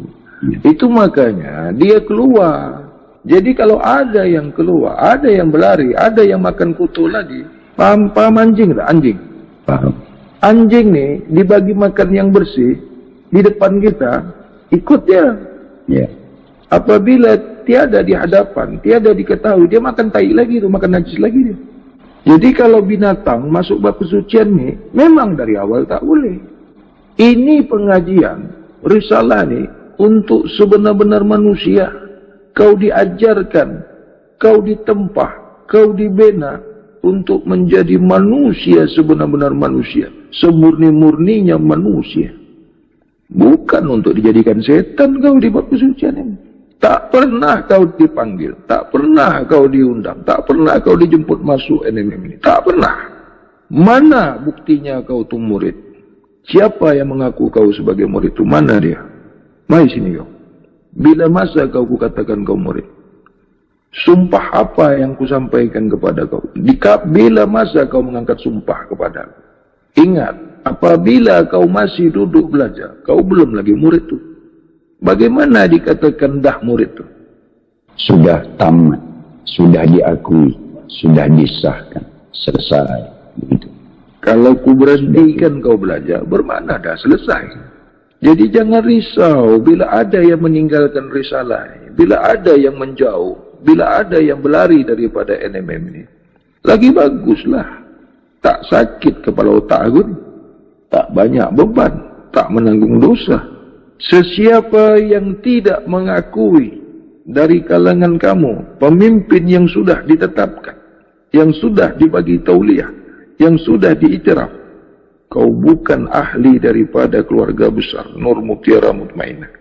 S5: Ya.
S2: Itu makanya dia keluar. Jadi kalau ada yang keluar, ada yang berlari, ada yang makan kutu lagi. Paham anjing tak? Anjing.
S5: Faham?
S2: Anjing nih dibagi makan yang bersih di depan kita, ikut dia.
S5: Ya.
S2: Apabila tiada di hadapan, tiada diketahui, dia makan tai lagi tu, makan najis lagi dia. Jadi kalau binatang masuk bab kesucian ni, memang dari awal tak boleh. Ini pengajian, risalah ni untuk sebenar-benar manusia. Kau diajarkan, kau ditempah, kau dibina untuk menjadi manusia sebenar-benar manusia. Semurni-murninya manusia. Bukan untuk dijadikan setan kau di bab kesucian ini. Tak pernah kau dipanggil, tak pernah kau diundang, tak pernah kau dijemput masuk NMM ini. Tak pernah. Mana buktinya kau tu murid? Siapa yang mengaku kau sebagai murid itu? Mana dia? Mari sini kau. Bila masa kau kukatakan kau murid? Sumpah apa yang kusampaikan kepada kau? Bila masa kau mengangkat sumpah kepada aku? Ingat, apabila kau masih duduk belajar, kau belum lagi murid tu. Bagaimana dikatakan dah murid tu?
S5: Sudah tamat, sudah diakui, sudah disahkan, selesai. Begitu.
S2: Kalau ku berhentikan kau belajar, bermakna dah selesai. Jadi jangan risau bila ada yang meninggalkan risalah, bila ada yang menjauh, bila ada yang berlari daripada NMM ini. Lagi baguslah. Tak sakit kepala otak aku ni. Tak banyak beban, tak menanggung dosa. Sesiapa yang tidak mengakui dari kalangan kamu pemimpin yang sudah ditetapkan, yang sudah dibagi tauliah, yang sudah diiktiraf, kau bukan ahli daripada keluarga besar Nur Mutiara Mutmainah.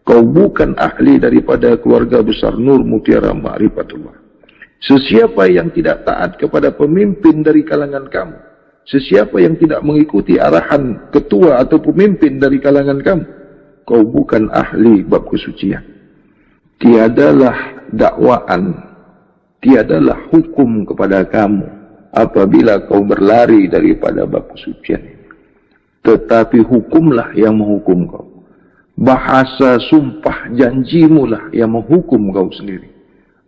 S2: Kau bukan ahli daripada keluarga besar Nur Mutiara Ma'rifatullah. Sesiapa yang tidak taat kepada pemimpin dari kalangan kamu, sesiapa yang tidak mengikuti arahan ketua atau pemimpin dari kalangan kamu, kau bukan ahli bab kesucian. Tiadalah dakwaan, tiadalah hukum kepada kamu apabila kau berlari daripada bab kesucian ini. Tetapi hukumlah yang menghukum kau. Bahasa sumpah janjimu lah yang menghukum kau sendiri.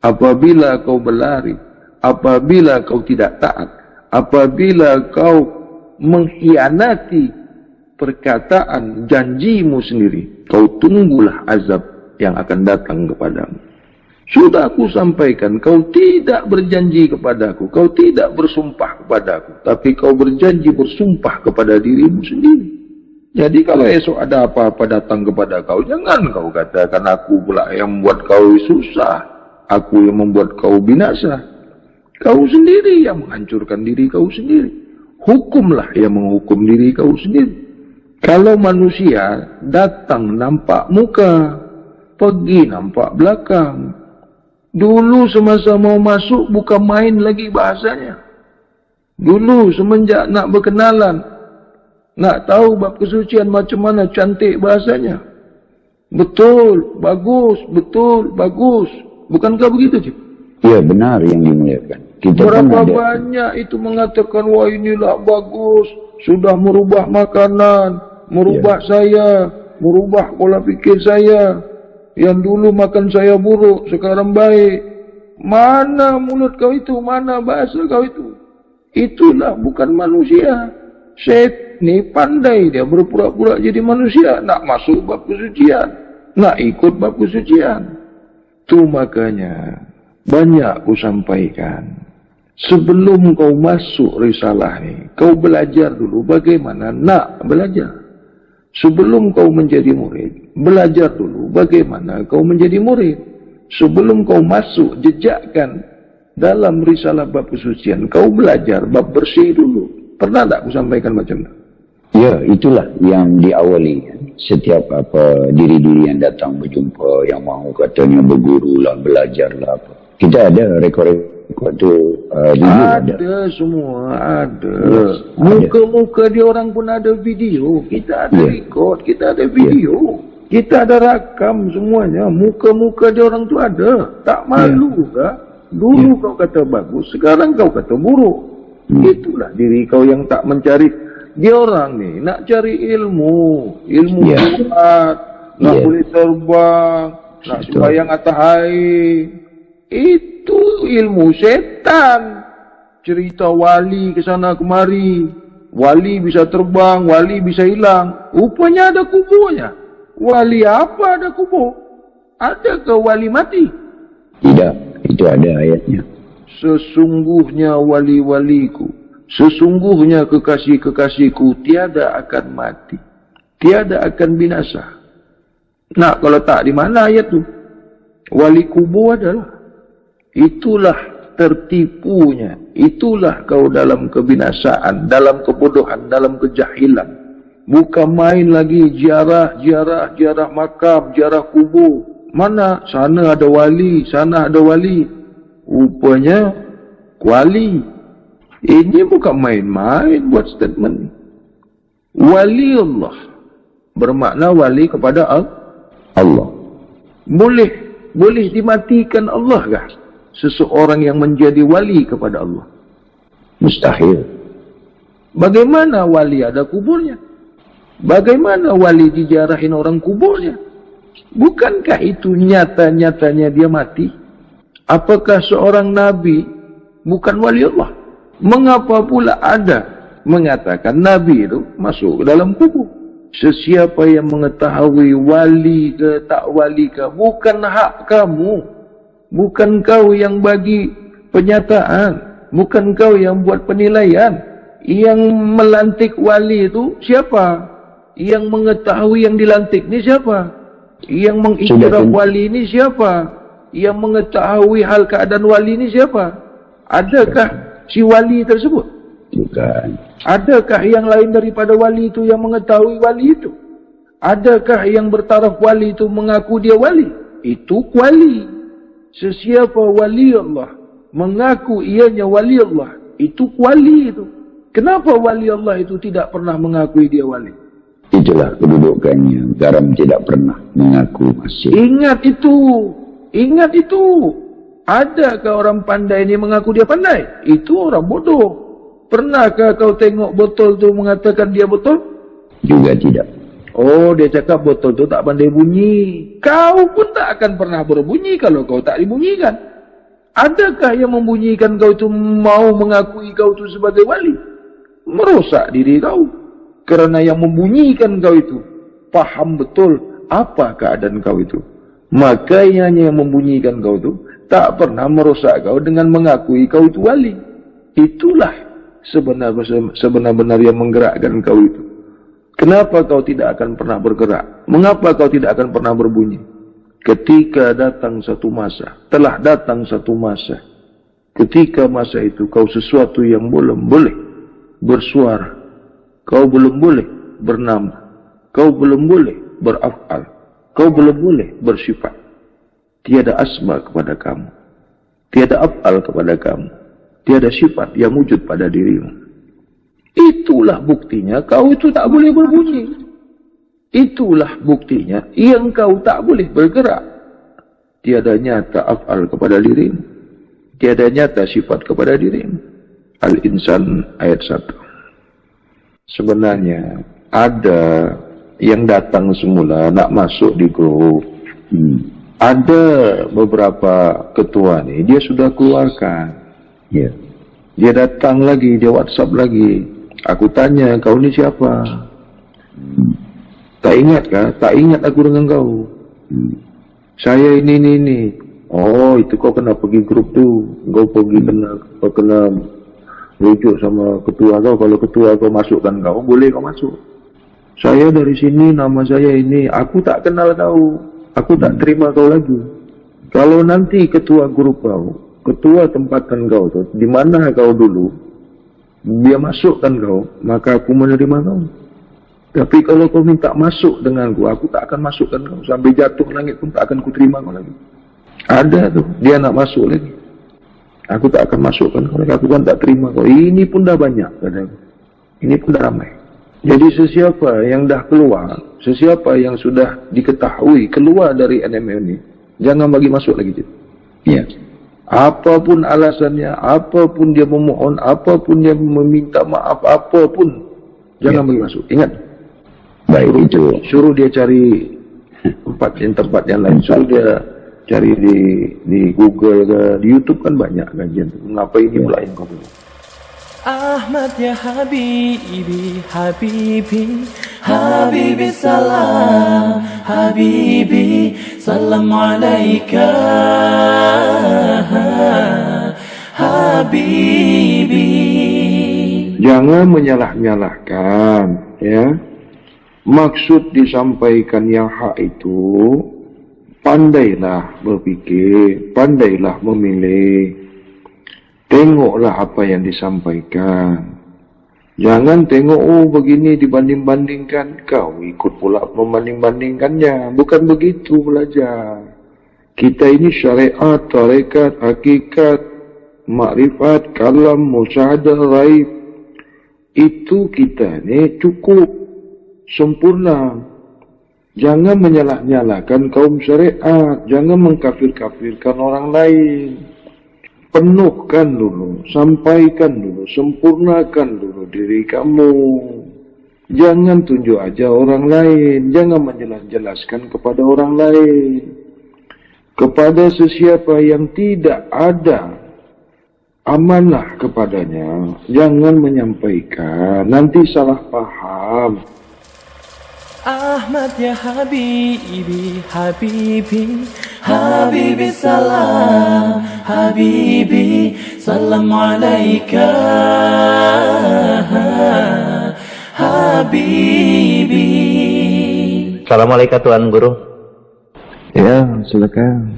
S2: Apabila kau berlari, apabila kau tidak taat, apabila kau mengkhianati perkataan janjimu sendiri, kau tunggulah azab yang akan datang kepadamu. Sudah aku sampaikan, kau tidak berjanji kepadaku, kau tidak bersumpah kepadaku, tapi kau berjanji bersumpah kepada dirimu sendiri. Jadi kalau esok ada apa-apa datang kepada kau, jangan kau katakan aku pula yang membuat kau susah, aku yang membuat kau binasa. Kau sendiri yang menghancurkan diri kau sendiri. Hukumlah yang menghukum diri kau sendiri. Kalau manusia datang nampak muka, pergi nampak belakang. Dulu semasa mau masuk bukan main lagi bahasanya. Dulu semenjak nak berkenalan, nak tahu bab kesucian macam mana cantik bahasanya. Betul, bagus, betul, bagus. Bukankah begitu, Cik?
S5: Ya, benar yang dimuliakan. Kita
S2: Berapa
S5: pun ada.
S2: banyak itu mengatakan, wah inilah bagus, sudah merubah makanan, merubah saya, merubah pola fikir saya. Yang dulu makan saya buruk, sekarang baik. Mana mulut kau itu? Mana bahasa kau itu? Itulah bukan manusia. Syaitan ni pandai dia berpura-pura jadi manusia. Nak masuk bab kesucian. Nak ikut bab kesucian. Tu makanya banyak ku sampaikan. Sebelum kau masuk risalah ni, kau belajar dulu bagaimana nak belajar. Sebelum kau menjadi murid, belajar dulu bagaimana kau menjadi murid. Sebelum kau masuk jejakkan dalam risalah bab kesucian, kau belajar bab bersih dulu. Pernah tak aku sampaikan macam tu?
S5: Ya, itulah yang diawali. Setiap diri-diri yang datang berjumpa, yang mahu katanya berguru lah, belajar lah apa. Kita ada rekod tu
S2: ada semua, ada. Muka-muka dia orang pun ada video. Kita ada rekod, kita ada video. Kita ada rakam semuanya. Muka-muka dia orang tu ada. Tak malu kah? Dulu kau kata bagus, sekarang kau kata buruk. Itulah diri kau yang tak mencari. Dia orang ni nak cari ilmu kuat, nak boleh terbang, nak sembahyang atas air. Itu ilmu setan. Cerita wali ke sana kemari. Wali bisa terbang, wali bisa hilang. Rupanya ada kuburnya. Wali apa ada kubur? Adakah wali mati?
S5: Tidak, itu ada ayatnya.
S2: Sesungguhnya wali-waliku, sesungguhnya kekasih-kekasihku tiada akan mati, tiada akan binasa. Nak kalau tak di mana ayat tu? Wali kubur adalah. Itulah tertipunya. Itulah kau dalam kebinasaan, dalam kebodohan, dalam kejahilan. Bukan main lagi ziarah makam, ziarah kubur. Mana? Sana ada wali, sana ada wali. Rupanya wali. Ini bukan main-main buat statement ni. Wali Allah bermakna wali kepada Allah. Boleh dimatikan Allah kah seseorang yang menjadi wali kepada Allah?
S5: Mustahil.
S2: Bagaimana wali ada kuburnya? Bagaimana wali dijarahin orang kuburnya? Bukankah itu nyata-nyatanya dia mati? Apakah seorang nabi bukan wali Allah? Mengapa pula ada mengatakan nabi itu masuk ke dalam kubur? Sesiapa yang mengetahui wali ke tak wali ke, bukan hak kamu. Bukan kau yang bagi penyataan. Bukan kau yang buat penilaian. Yang melantik wali itu siapa? Yang mengetahui yang dilantik ni siapa? Yang mengiktiraf wali ni siapa? Yang mengetahui hal keadaan wali ni siapa? Adakah si wali tersebut?
S5: Bukan.
S2: Adakah yang lain daripada wali itu yang mengetahui wali itu? Adakah yang bertaraf wali itu mengaku dia wali? Itu wali. Sesiapa wali Allah mengaku ianya wali Allah, itu wali itu. Kenapa wali Allah itu tidak pernah mengakui dia wali?
S5: Itulah kedudukannya. Garam tidak pernah mengaku masih.
S2: Ingat itu. Ingat itu. Adakah orang pandai ini mengaku dia pandai? Itu orang bodoh. Pernahkah kau tengok botol tu mengatakan dia botol?
S5: Juga tidak.
S2: Oh, dia cakap botol tu tak pandai bunyi. Kau pun tak akan pernah berbunyi kalau kau tak dibunyikan. Adakah yang membunyikan kau itu mau mengakui kau itu sebagai wali? Merosak diri kau. Kerana yang membunyikan kau itu paham betul apa keadaan kau itu. Makanya yang membunyikan kau itu tak pernah merosak kau dengan mengakui kau itu wali. Itulah sebenar-benar yang menggerakkan kau itu. Kenapa kau tidak akan pernah bergerak? Mengapa kau tidak akan pernah berbunyi? Ketika datang satu masa, telah datang satu masa. Ketika masa itu kau sesuatu yang belum boleh bersuara. Kau belum boleh bernama. Kau belum boleh beraf'al. Kau belum boleh bersifat. Tiada asma kepada kamu. Tiada af'al kepada kamu. Tiada sifat yang wujud pada dirimu. Itulah buktinya kau itu tak boleh berbunyi. Itulah buktinya yang kau tak boleh bergerak. Tiada nyata af'al kepada dirimu. Tiada nyata sifat kepada dirimu. Al-Insan ayat 1. Sebenarnya ada
S1: yang datang semula nak masuk di grup. Ada beberapa ketua nih, dia sudah keluarkan.
S5: Ya.
S1: Dia datang lagi, dia WhatsApp lagi. Aku tanya, kau ni siapa? Tak ingat kah? Tak ingat aku dengan kau. Saya ini. Oh, itu kau kena pergi grup tu. Kau pergi kena rujuk sama ketua kau. Kalau ketua kau masukkan kau, boleh kau masuk. Saya dari sini, nama saya ini. Aku tak kenal kau. Aku tak terima kau lagi. Kalau nanti ketua grup kau, ketua tempatan kau tu, di mana kau dulu, dia masukkan kau, maka aku menerima kau. Tapi kalau kau minta masuk denganku, aku tak akan masukkan kau. Sampai jatuh langit pun tak akan kuterima kau lagi. Ada tuh, dia nak masuk lagi. Aku tak akan masukkan kau lagi, aku kan tak terima kau. Ini pun dah banyak, kataku. Ini pun dah ramai. Jadi sesiapa yang dah keluar, sesiapa yang sudah diketahui keluar dari NMM ini, jangan bagi masuk lagi.
S5: Ya.
S1: Apapun alasannya, apapun dia memohon, apapun dia meminta maaf, apapun, jangan bagi masuk. Ingat.
S5: Baik, itu.
S1: Suruh dia cari tempat yang lain. Suruh dia cari di Google ke, di YouTube kan banyak kajian. Mengapa ini pula yang kau punya?
S3: Ahmad ya Habibi, Habibi, Habibi salam, Habibi, salam alaika, Habibi.
S1: Jangan menyalah-nyalahkan, ya. Maksud disampaikan yang hak itu, pandailah berpikir, pandailah memilih. Tengoklah apa yang disampaikan. Jangan tengok, oh begini dibanding-bandingkan. Kau ikut pula membanding-bandingkannya. Bukan begitu belajar. Kita ini syariat, tarekat, hakikat, makrifat, kalam, musyahadah, raib. Itu kita ni cukup sempurna. Jangan menyalah-nyalahkan kaum syariat. Jangan mengkafir-kafirkan orang lain. Penuhkan dulu, sampaikan dulu, sempurnakan dulu diri kamu. Jangan tunjuk aja orang lain, jangan menjelaskan kepada orang lain. Kepada sesiapa yang tidak ada amanah kepadanya, jangan menyampaikan, nanti salah paham.
S3: Ahmad ya Habibi, Habibi, Habibi salam, Habibi, salam alaika, Habibi.
S6: Assalamualaikum Tuan Guru.
S1: Ya, silakan.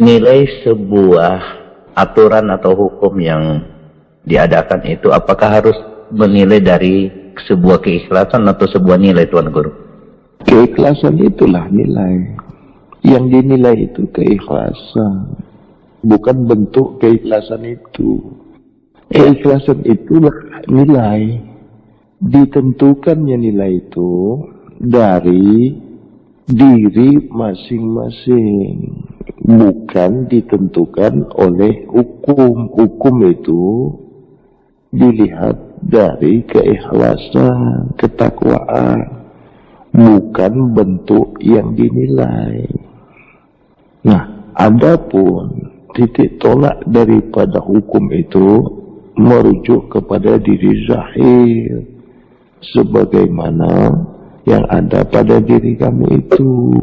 S6: Nilai sebuah aturan atau hukum yang diadakan itu apakah harus menilai dari sebuah keikhlasan atau sebuah nilai, Tuan Guru?
S1: Keikhlasan itulah nilai. Yang dinilai itu keikhlasan, bukan bentuk keikhlasan itu. Keikhlasan itulah nilai. Ditentukannya nilai itu dari diri masing-masing, bukan ditentukan oleh hukum. Hukum itu dilihat dari keikhlasan, ketakwaan, bukan bentuk yang dinilai. Nah, adapun titik tolak daripada hukum itu merujuk kepada diri zahir, sebagaimana yang ada pada diri kamu itu.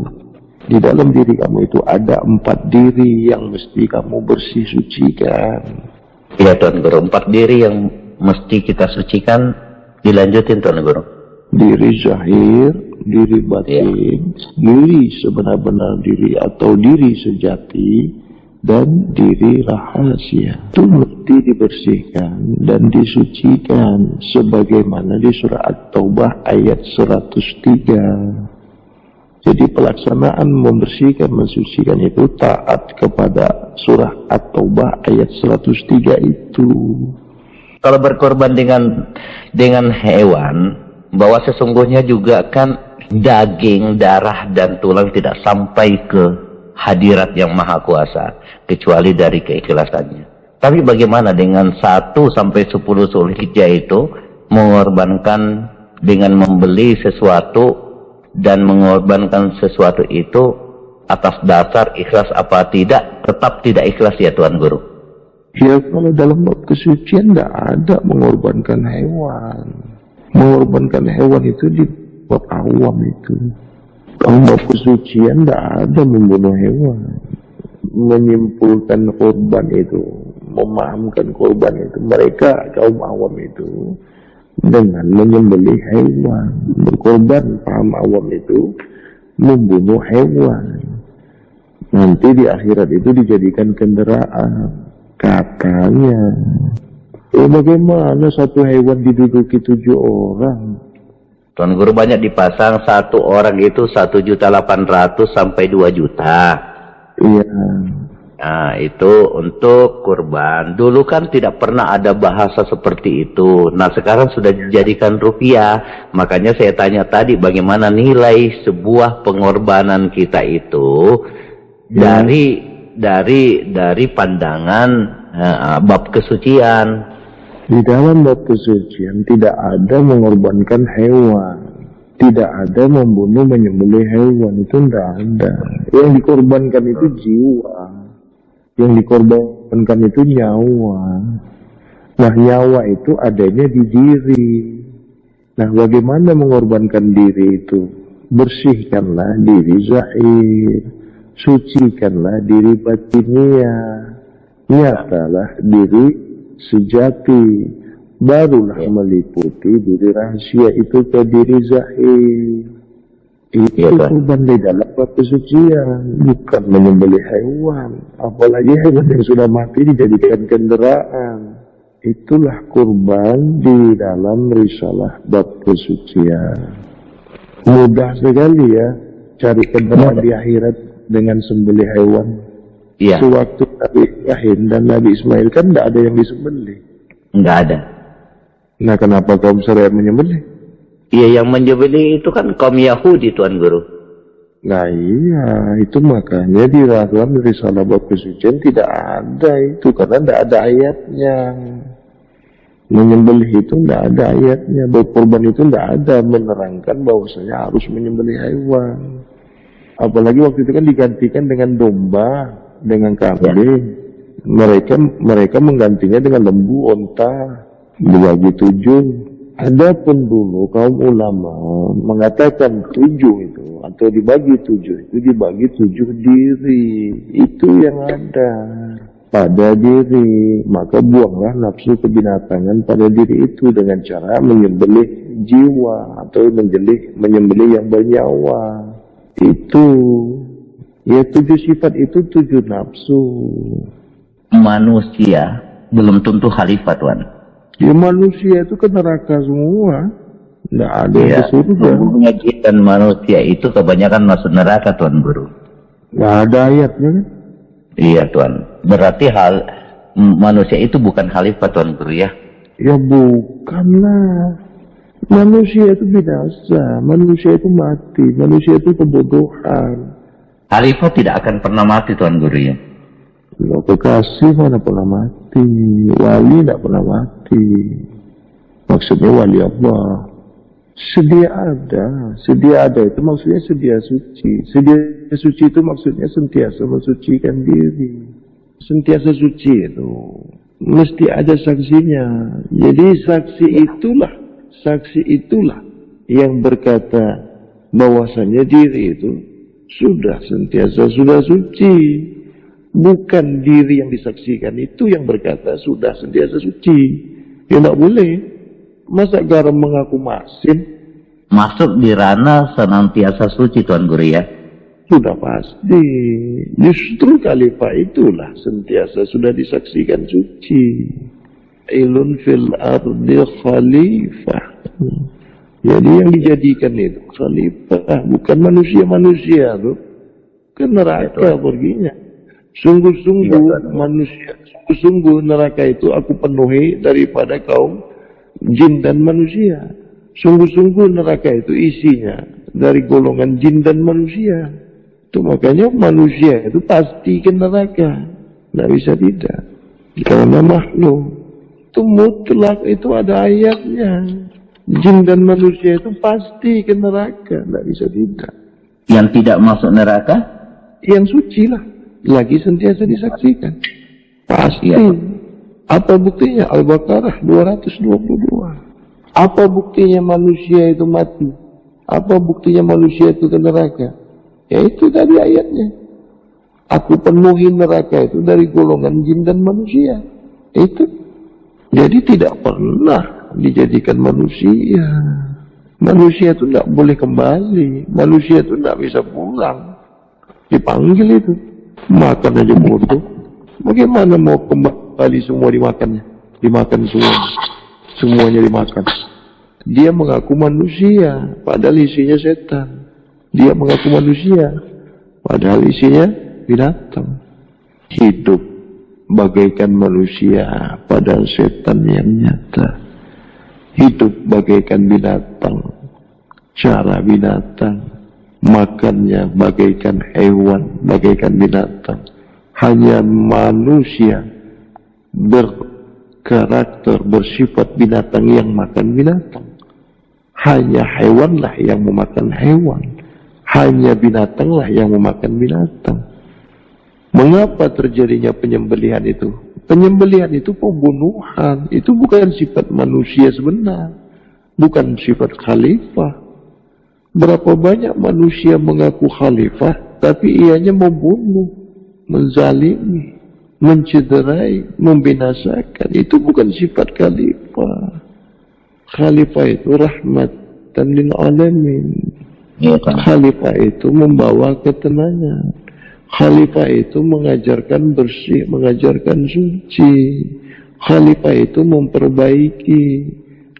S1: Di dalam diri kamu itu ada 4 diri yang mesti kamu bersih sucikan.
S6: Ya Tuan Guru, 4 diri yang mesti kita sucikan. Dilanjutin Tuan Guru.
S1: Diri zahir, diri batin, diri sebenar-benar diri atau diri sejati, dan diri rahasia. Itu mesti dibersihkan dan disucikan sebagaimana di surah At-Taubah ayat 103. Jadi pelaksanaan membersihkan, mensucikan itu taat kepada surah At-Taubah ayat 103 itu.
S6: Kalau berkorban dengan hewan, bahwa sesungguhnya juga kan daging, darah, dan tulang tidak sampai ke hadirat yang maha kuasa, kecuali dari keikhlasannya. Tapi bagaimana dengan 1 sampai 10 Zulhijjah itu mengorbankan dengan membeli sesuatu dan mengorbankan sesuatu itu atas dasar ikhlas apa tidak, tetap tidak ikhlas ya Tuan Guru.
S1: Ya kalau dalam bab kesucian tidak ada mengorbankan hewan. Mengorbankan hewan itu di bab awam itu. Dalam bab kesucian tidak ada membunuh hewan. Menyimpulkan korban itu, memahamkan korban itu, mereka kaum awam itu dengan menyembelih hewan. Berkorban, paham awam itu membunuh hewan. Nanti di akhirat itu dijadikan kendaraan. Katanya, bagaimana satu hewan diduduki 7 orang?
S6: Tuan Guru, banyak dipasang, satu orang itu 1.800.000 sampai 2 juta.
S1: Iya.
S6: Nah, itu untuk kurban. Dulu kan tidak pernah ada bahasa seperti itu. Nah, sekarang sudah dijadikan rupiah. Makanya saya tanya tadi, bagaimana nilai sebuah pengorbanan kita itu dari pandangan bab kesucian.
S1: Di dalam bab kesucian tidak ada mengorbankan hewan, tidak ada membunuh menyembelih hewan, itu tidak ada. Yang dikorbankan itu jiwa, yang dikorbankan itu nyawa. Nah, nyawa itu adanya di diri. Nah, bagaimana mengorbankan diri itu? Bersihkanlah diri zahir, sucikanlah diri batinia, nyatalah diri sejati, barulah meliputi diri rahasia itu ke diri zahir. Itu kurban di dalam bab kesucian, bukan menyembelih hewan, apalagi hewan yang sudah mati dijadikan kendaraan. Itulah kurban di dalam risalah bab kesucian. Mudah sekali ya cari kendaraan di akhirat dengan sembelih hewan.
S6: Iya.
S1: Sewaktu Nabi Ibrahim dan Nabi Ismail kan tidak ada yang disembelih.
S6: Enggak ada.
S1: Nah, kenapa kaum Syariat menyembelih?
S6: Iya, yang menyembelih itu kan kaum Yahudi, Tuan Guru.
S1: Nah iya, itu makanya di dalam risalah bab kesucian tidak ada itu, karena tidak ada ayatnya. Menyembelih itu tidak ada ayatnya. Berkorban itu tidak ada menerangkan bahwasanya harus menyembelih hewan. Apalagi waktu itu kan digantikan dengan domba, dengan kambing. Mereka menggantinya dengan lembu, onta, dibagi 7. Adapun dulu kaum ulama mengatakan 7 itu, atau dibagi 7 itu dibagi 7 diri. Itu yang ada pada diri. Maka buanglah nafsu kebinatangan pada diri itu dengan cara menyembelih jiwa atau menyembelih yang bernyawa. Itu ya 7 sifat itu 7 nafsu.
S6: Manusia belum tentu khalifah, Tuan.
S1: Ya manusia itu ke neraka semua. Tidak ada yang ke surga.
S6: Dan manusia itu kebanyakan masuk neraka, Tuan Guru.
S1: Tidak ada ayatnya kan?
S6: Iya, Tuan. Berarti manusia itu bukan khalifah, Tuan Guru ya?
S1: Ya bukanlah. Manusia itu binasa, manusia itu mati, manusia itu kebodohan.
S6: Khalifah tidak akan pernah mati, Tuan Guru ya?
S1: Loh, kekasih mana pernah mati, wali tidak pernah mati. Maksudnya wali Allah. Sedia ada itu maksudnya sedia suci. Sedia suci itu maksudnya sentiasa mensucikan diri. Sentiasa suci itu mesti ada saksinya. Jadi saksi itulah yang berkata bahwasanya diri itu sudah suci. Bukan diri yang disaksikan itu yang berkata sudah sentiasa suci. Ya tidak boleh. Masa garam mengaku masin?
S6: Masuk di ranah senantiasa suci, Tuan Guru ya?
S1: Sudah pasti. Justru khalifah itulah sentiasa sudah disaksikan suci. Ilun fil ardi khalifah. Jadi yang dijadikan itu khalifah, bukan manusia tuh. Ke neraka perginya. Sungguh-sungguh manusia, sungguh neraka itu aku penuhi daripada kaum jin dan manusia. Sungguh-sungguh neraka itu isinya dari golongan jin dan manusia. Itu makanya manusia itu pasti ke neraka. Tidak bisa tidak. Karena makhluk itu mutlak, itu ada ayatnya. Jin dan manusia itu pasti ke neraka, tidak bisa tidak.
S6: Yang tidak masuk neraka?
S1: Yang suci lah, lagi sentiasa disaksikan. Pasti.
S6: Ya.
S1: Apa buktinya? Al-Baqarah 222. Apa buktinya manusia itu mati? Apa buktinya manusia itu ke neraka? Ya itu tadi ayatnya. Aku penuhi neraka itu dari golongan jin dan manusia. Itu. Jadi tidak pernah dijadikan manusia. Manusia itu tidak boleh kembali. Manusia itu tidak bisa pulang. Dipanggil itu. Makan aja bodoh. Bagaimana mau kembali semua dimakannya? Dimakan semua. Semuanya dimakan. Dia mengaku manusia, padahal isinya setan. Dia mengaku manusia, padahal isinya binatang. Hidup bagaikan manusia, padahal setan yang nyata. Hidup bagaikan binatang, cara binatang. Makannya bagaikan hewan, bagaikan binatang. Hanya manusia berkarakter, bersifat binatang yang makan binatang. Hanya hewanlah yang memakan hewan. Hanya binatanglah yang memakan binatang. Mengapa terjadinya penyembelihan itu? Penyembelihan itu pembunuhan. Itu bukan sifat manusia sebenar. Bukan sifat khalifah. Berapa banyak manusia mengaku khalifah, tapi ianya membunuh, menzalimi, mencederai, membinasakan. Itu bukan sifat khalifah. Khalifah itu rahmatan lil alamin. Khalifah itu membawa ketenangan. Khalifah itu mengajarkan bersih, mengajarkan suci. Khalifah itu memperbaiki.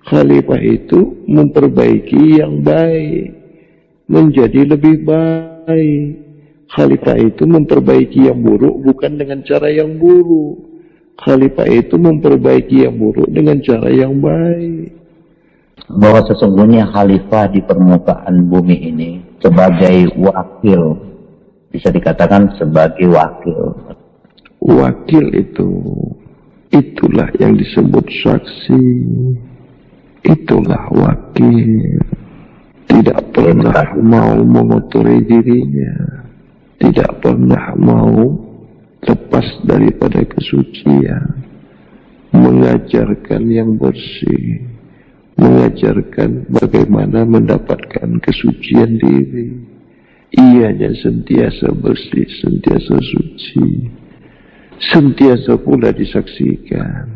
S1: Khalifah itu memperbaiki yang baik menjadi lebih baik. Khalifah itu memperbaiki yang buruk bukan dengan cara yang buruk. Khalifah itu memperbaiki yang buruk dengan cara yang baik.
S6: Bahwa sesungguhnya khalifah di permukaan bumi ini sebagai wakil, bisa dikatakan sebagai wakil.
S1: Wakil itulah yang disebut saksi. Itulah wakil. Tidak pernah mau mengotori dirinya. Tidak pernah mau lepas daripada kesucian. Mengajarkan yang bersih. Mengajarkan bagaimana mendapatkan kesucian diri. Ianya sentiasa bersih, sentiasa suci. Sentiasa pula disaksikan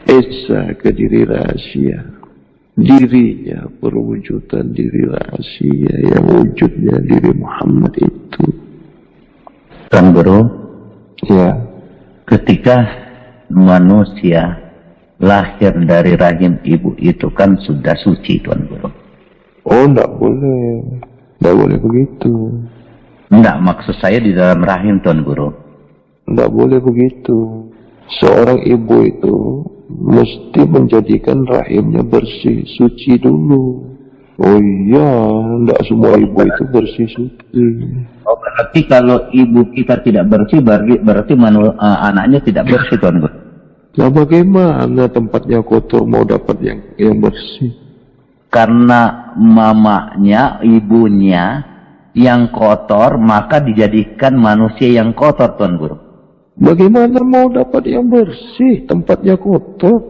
S1: esa ke diri rahasia. Dirinya perwujudan diri rahasia yang wujudnya diri Muhammad itu.
S6: Tuan Guru,
S1: ya,
S6: ketika manusia lahir dari rahim ibu itu kan sudah suci, Tuan Guru.
S1: Oh, enggak boleh begitu.
S6: Enggak, maksud saya di dalam rahim, Tuan Guru.
S1: Enggak boleh begitu. Seorang ibu itu mesti menjadikan rahimnya bersih, suci dulu. Oh iya, enggak semua ibu itu bersih, suci.
S6: Oh, berarti kalau ibu kita tidak bersih, berarti anaknya tidak bersih, Tuan Guru.
S1: Nah, bagaimana tempatnya kotor mau dapat yang bersih?
S6: Karena mamanya, ibunya yang kotor, maka dijadikan manusia yang kotor, Tuan Guru.
S1: Bagaimana mau dapat yang bersih? Tempatnya kotor.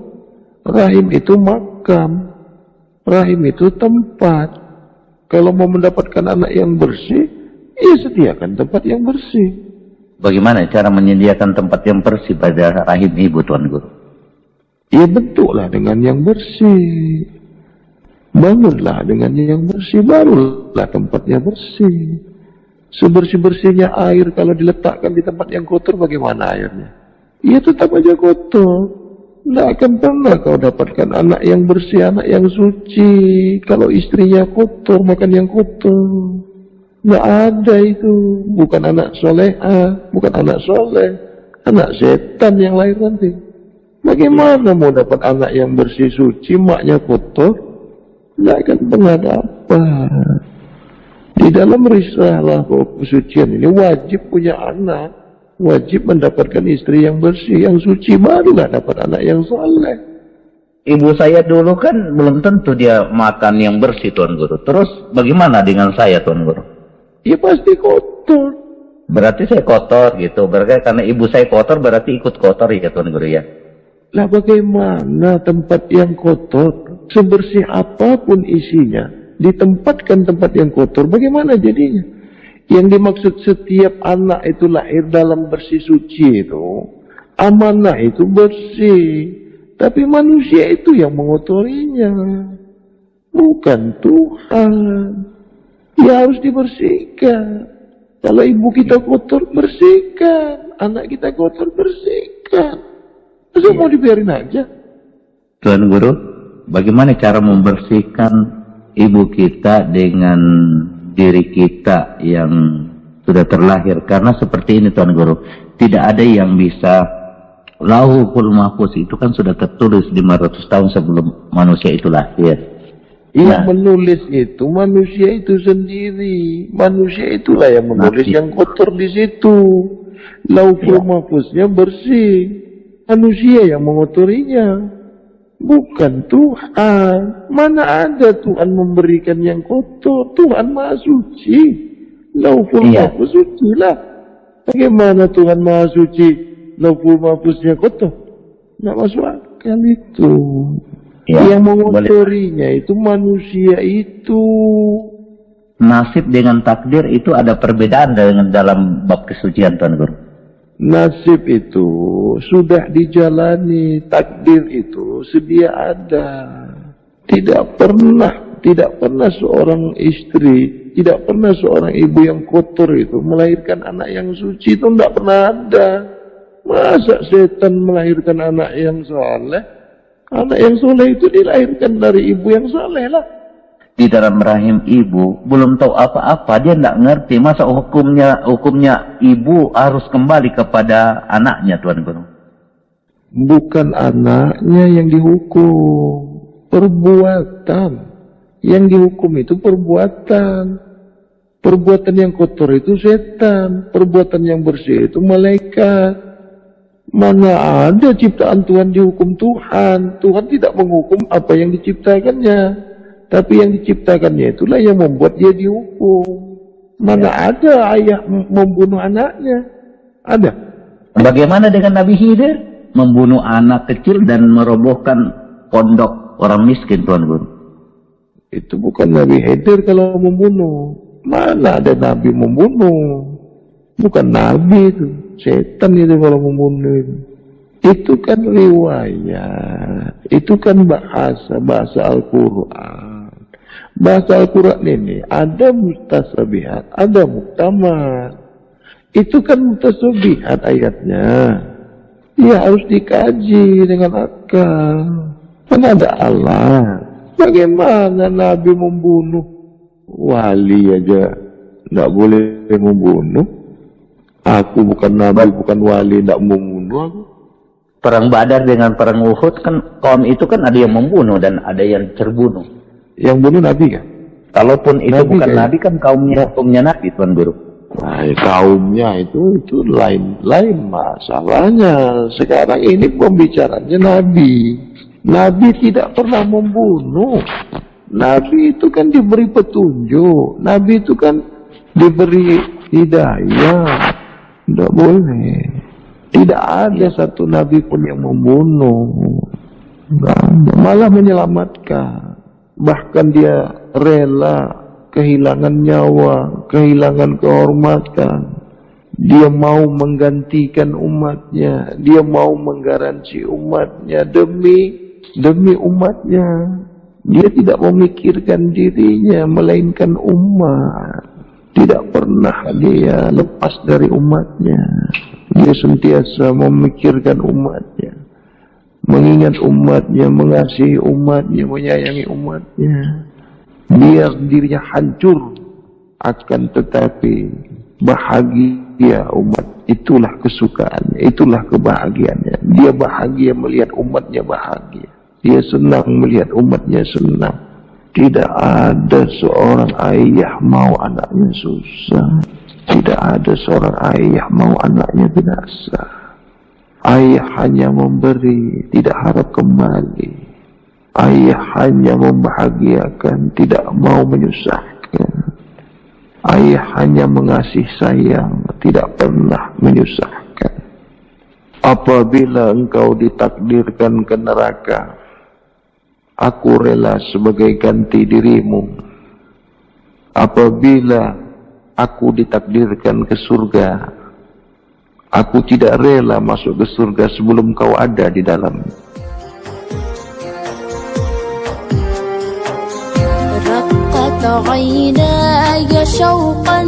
S1: Rahim itu makam. Rahim itu tempat. Kalau mau mendapatkan anak yang bersih, ya sediakan tempat yang bersih.
S6: Bagaimana cara menyediakan tempat yang bersih pada rahim ibu, Tuan Guru?
S1: Ya bentuklah dengan yang bersih. Bangunlah dengan yang bersih, barulah tempatnya bersih. Sebersih-bersihnya air kalau diletakkan di tempat yang kotor, bagaimana airnya? Ya tetap aja kotor. Tidak akan pernah kau dapatkan anak yang bersih, anak yang suci. Kalau istrinya kotor, makan yang kotor. Tidak ada itu. Bukan anak solehah, bukan anak soleh. Anak setan yang lahir nanti. Bagaimana mau dapat anak yang bersih, suci, maknya kotor? Tidak akan pernah dapat. Di dalam risalah kesucian ini wajib punya anak, wajib mendapatkan istri yang bersih, yang suci, barulah dapat anak yang saleh.
S6: Ibu saya dulu kan belum tentu dia makan yang bersih, Tuan Guru. Terus bagaimana dengan saya, Tuan Guru?
S2: Ya pasti kotor.
S6: Berarti saya kotor gitu. Berarti karena ibu saya kotor berarti ikut kotor ya, Tuan Guru ya.
S2: Lah bagaimana tempat yang kotor, sebersih apapun isinya, ditempatkan tempat yang kotor, bagaimana jadinya? Yang dimaksud setiap anak itu lahir dalam bersih suci itu, amanah itu bersih. Tapi manusia itu yang mengotorinya, bukan Tuhan. Ya harus dibersihkan. Kalau ibu kita kotor, bersihkan. Anak kita kotor, bersihkan. Masa mau dibiarin aja?
S6: Tuan Guru, bagaimana cara membersihkan ibu kita dengan diri kita yang sudah terlahir? Karena seperti ini, Tuan Guru, tidak ada yang bisa. Lauhul Mahfuz itu kan sudah tertulis 500 tahun sebelum manusia itu lahir.
S2: Yang menulis itu manusia itu sendiri. Manusia itulah yang menulis yang kotor di situ. Lauhul Mahfuznya bersih. Manusia yang mengotorinya, bukan Tuhan. Mana ada Tuhan memberikan yang kotor? Tuhan Maha Suci. Lauhul Mahfuz suci lah. Bagaimana Tuhan Maha Suci Lauhul Mahfuznya kotor? Nggak masuk akal itu. Yang mengotorinya itu manusia itu.
S6: Nasib dengan takdir itu ada perbedaan dengan dalam bab kesucian, Tuan Guru.
S2: Nasib itu sudah dijalani, takdir itu sedia ada. Tidak pernah seorang istri, tidak pernah seorang ibu yang kotor itu melahirkan anak yang suci, itu tidak pernah ada. Masa setan melahirkan anak yang soleh? Anak yang soleh itu dilahirkan dari ibu yang soleh lah.
S6: Di dalam rahim ibu belum tahu apa-apa, dia tidak ngerti. Masa hukumnya ibu harus kembali kepada anaknya, Tuan Guru?
S2: Bukan anaknya yang dihukum, perbuatan. Yang dihukum itu perbuatan. Perbuatan yang kotor itu setan, perbuatan yang bersih itu malaikat. Mana ada ciptaan Tuhan dihukum Tuhan? Tuhan tidak menghukum apa yang diciptakannya. Tapi yang diciptakannya itulah yang membuat dia dihukum. Mana ada ayah membunuh anaknya? Ada.
S6: Bagaimana dengan Nabi Khidir? Membunuh anak kecil dan merobohkan pondok orang miskin, Tuan Guru.
S2: Itu bukan Nabi Khidir kalau membunuh. Mana ada Nabi membunuh? Bukan Nabi itu. Setan itu kalau membunuh. Itu kan riwayat. Itu kan bahasa Al-Quran. Bahasa Al-Quran ini ada mustasabihat, ada muktamad. Itu kan mustasabihat ayatnya. Ya harus dikaji dengan akal. Kan ada Allah. Bagaimana Nabi membunuh? Wali aja tidak boleh membunuh. Aku bukan Nabi, bukan wali, tidak membunuh aku.
S6: Perang Badar dengan perang Uhud kan kaum itu kan ada yang membunuh dan ada yang terbunuh.
S2: Yang bunuh Nabi kan?
S6: Kalaupun itu
S2: Nabi
S6: bukan
S2: kan?
S6: Nabi kan kaumnya Nabi, Tuan Guru.
S2: Nah, kaumnya itu lain masalahnya. Sekarang ini pembicaranya Nabi. Nabi tidak pernah membunuh. Nabi itu kan diberi petunjuk. Nabi itu kan diberi hidayah. Tidak boleh. Tidak ada satu Nabi pun yang membunuh. Malah menyelamatkan. Bahkan dia rela kehilangan nyawa, kehilangan kehormatan. Dia mau menggantikan umatnya. Dia mau menggaransi umatnya demi umatnya. Dia tidak memikirkan dirinya, melainkan umat. Tidak pernah dia lepas dari umatnya. Dia sentiasa memikirkan umatnya, mengingat umatnya, mengasihi umatnya, menyayangi umatnya. Biar dirinya hancur, akan tetapi bahagia umat. Itulah kesukaannya, itulah kebahagiaannya. Dia bahagia melihat umatnya bahagia. Dia senang melihat umatnya senang. Tidak ada seorang ayah mau anaknya susah. Tidak ada seorang ayah mau anaknya binasa. Ayah hanya memberi, tidak harap kembali.
S1: Ayah hanya membahagiakan, tidak mau menyusahkan. Ayah hanya mengasih sayang, tidak pernah menyusahkan. Apabila engkau ditakdirkan ke neraka, aku rela sebagai ganti dirimu. Apabila aku ditakdirkan ke surga, aku tidak rela masuk ke surga sebelum kau ada di dalam.
S7: رقت عيناي شوقا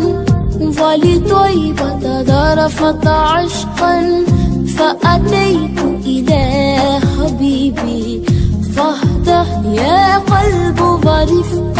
S7: ولطيبة ذرفت عشقا فأتيت إلى حبيبي فاهده يا قلب ظريف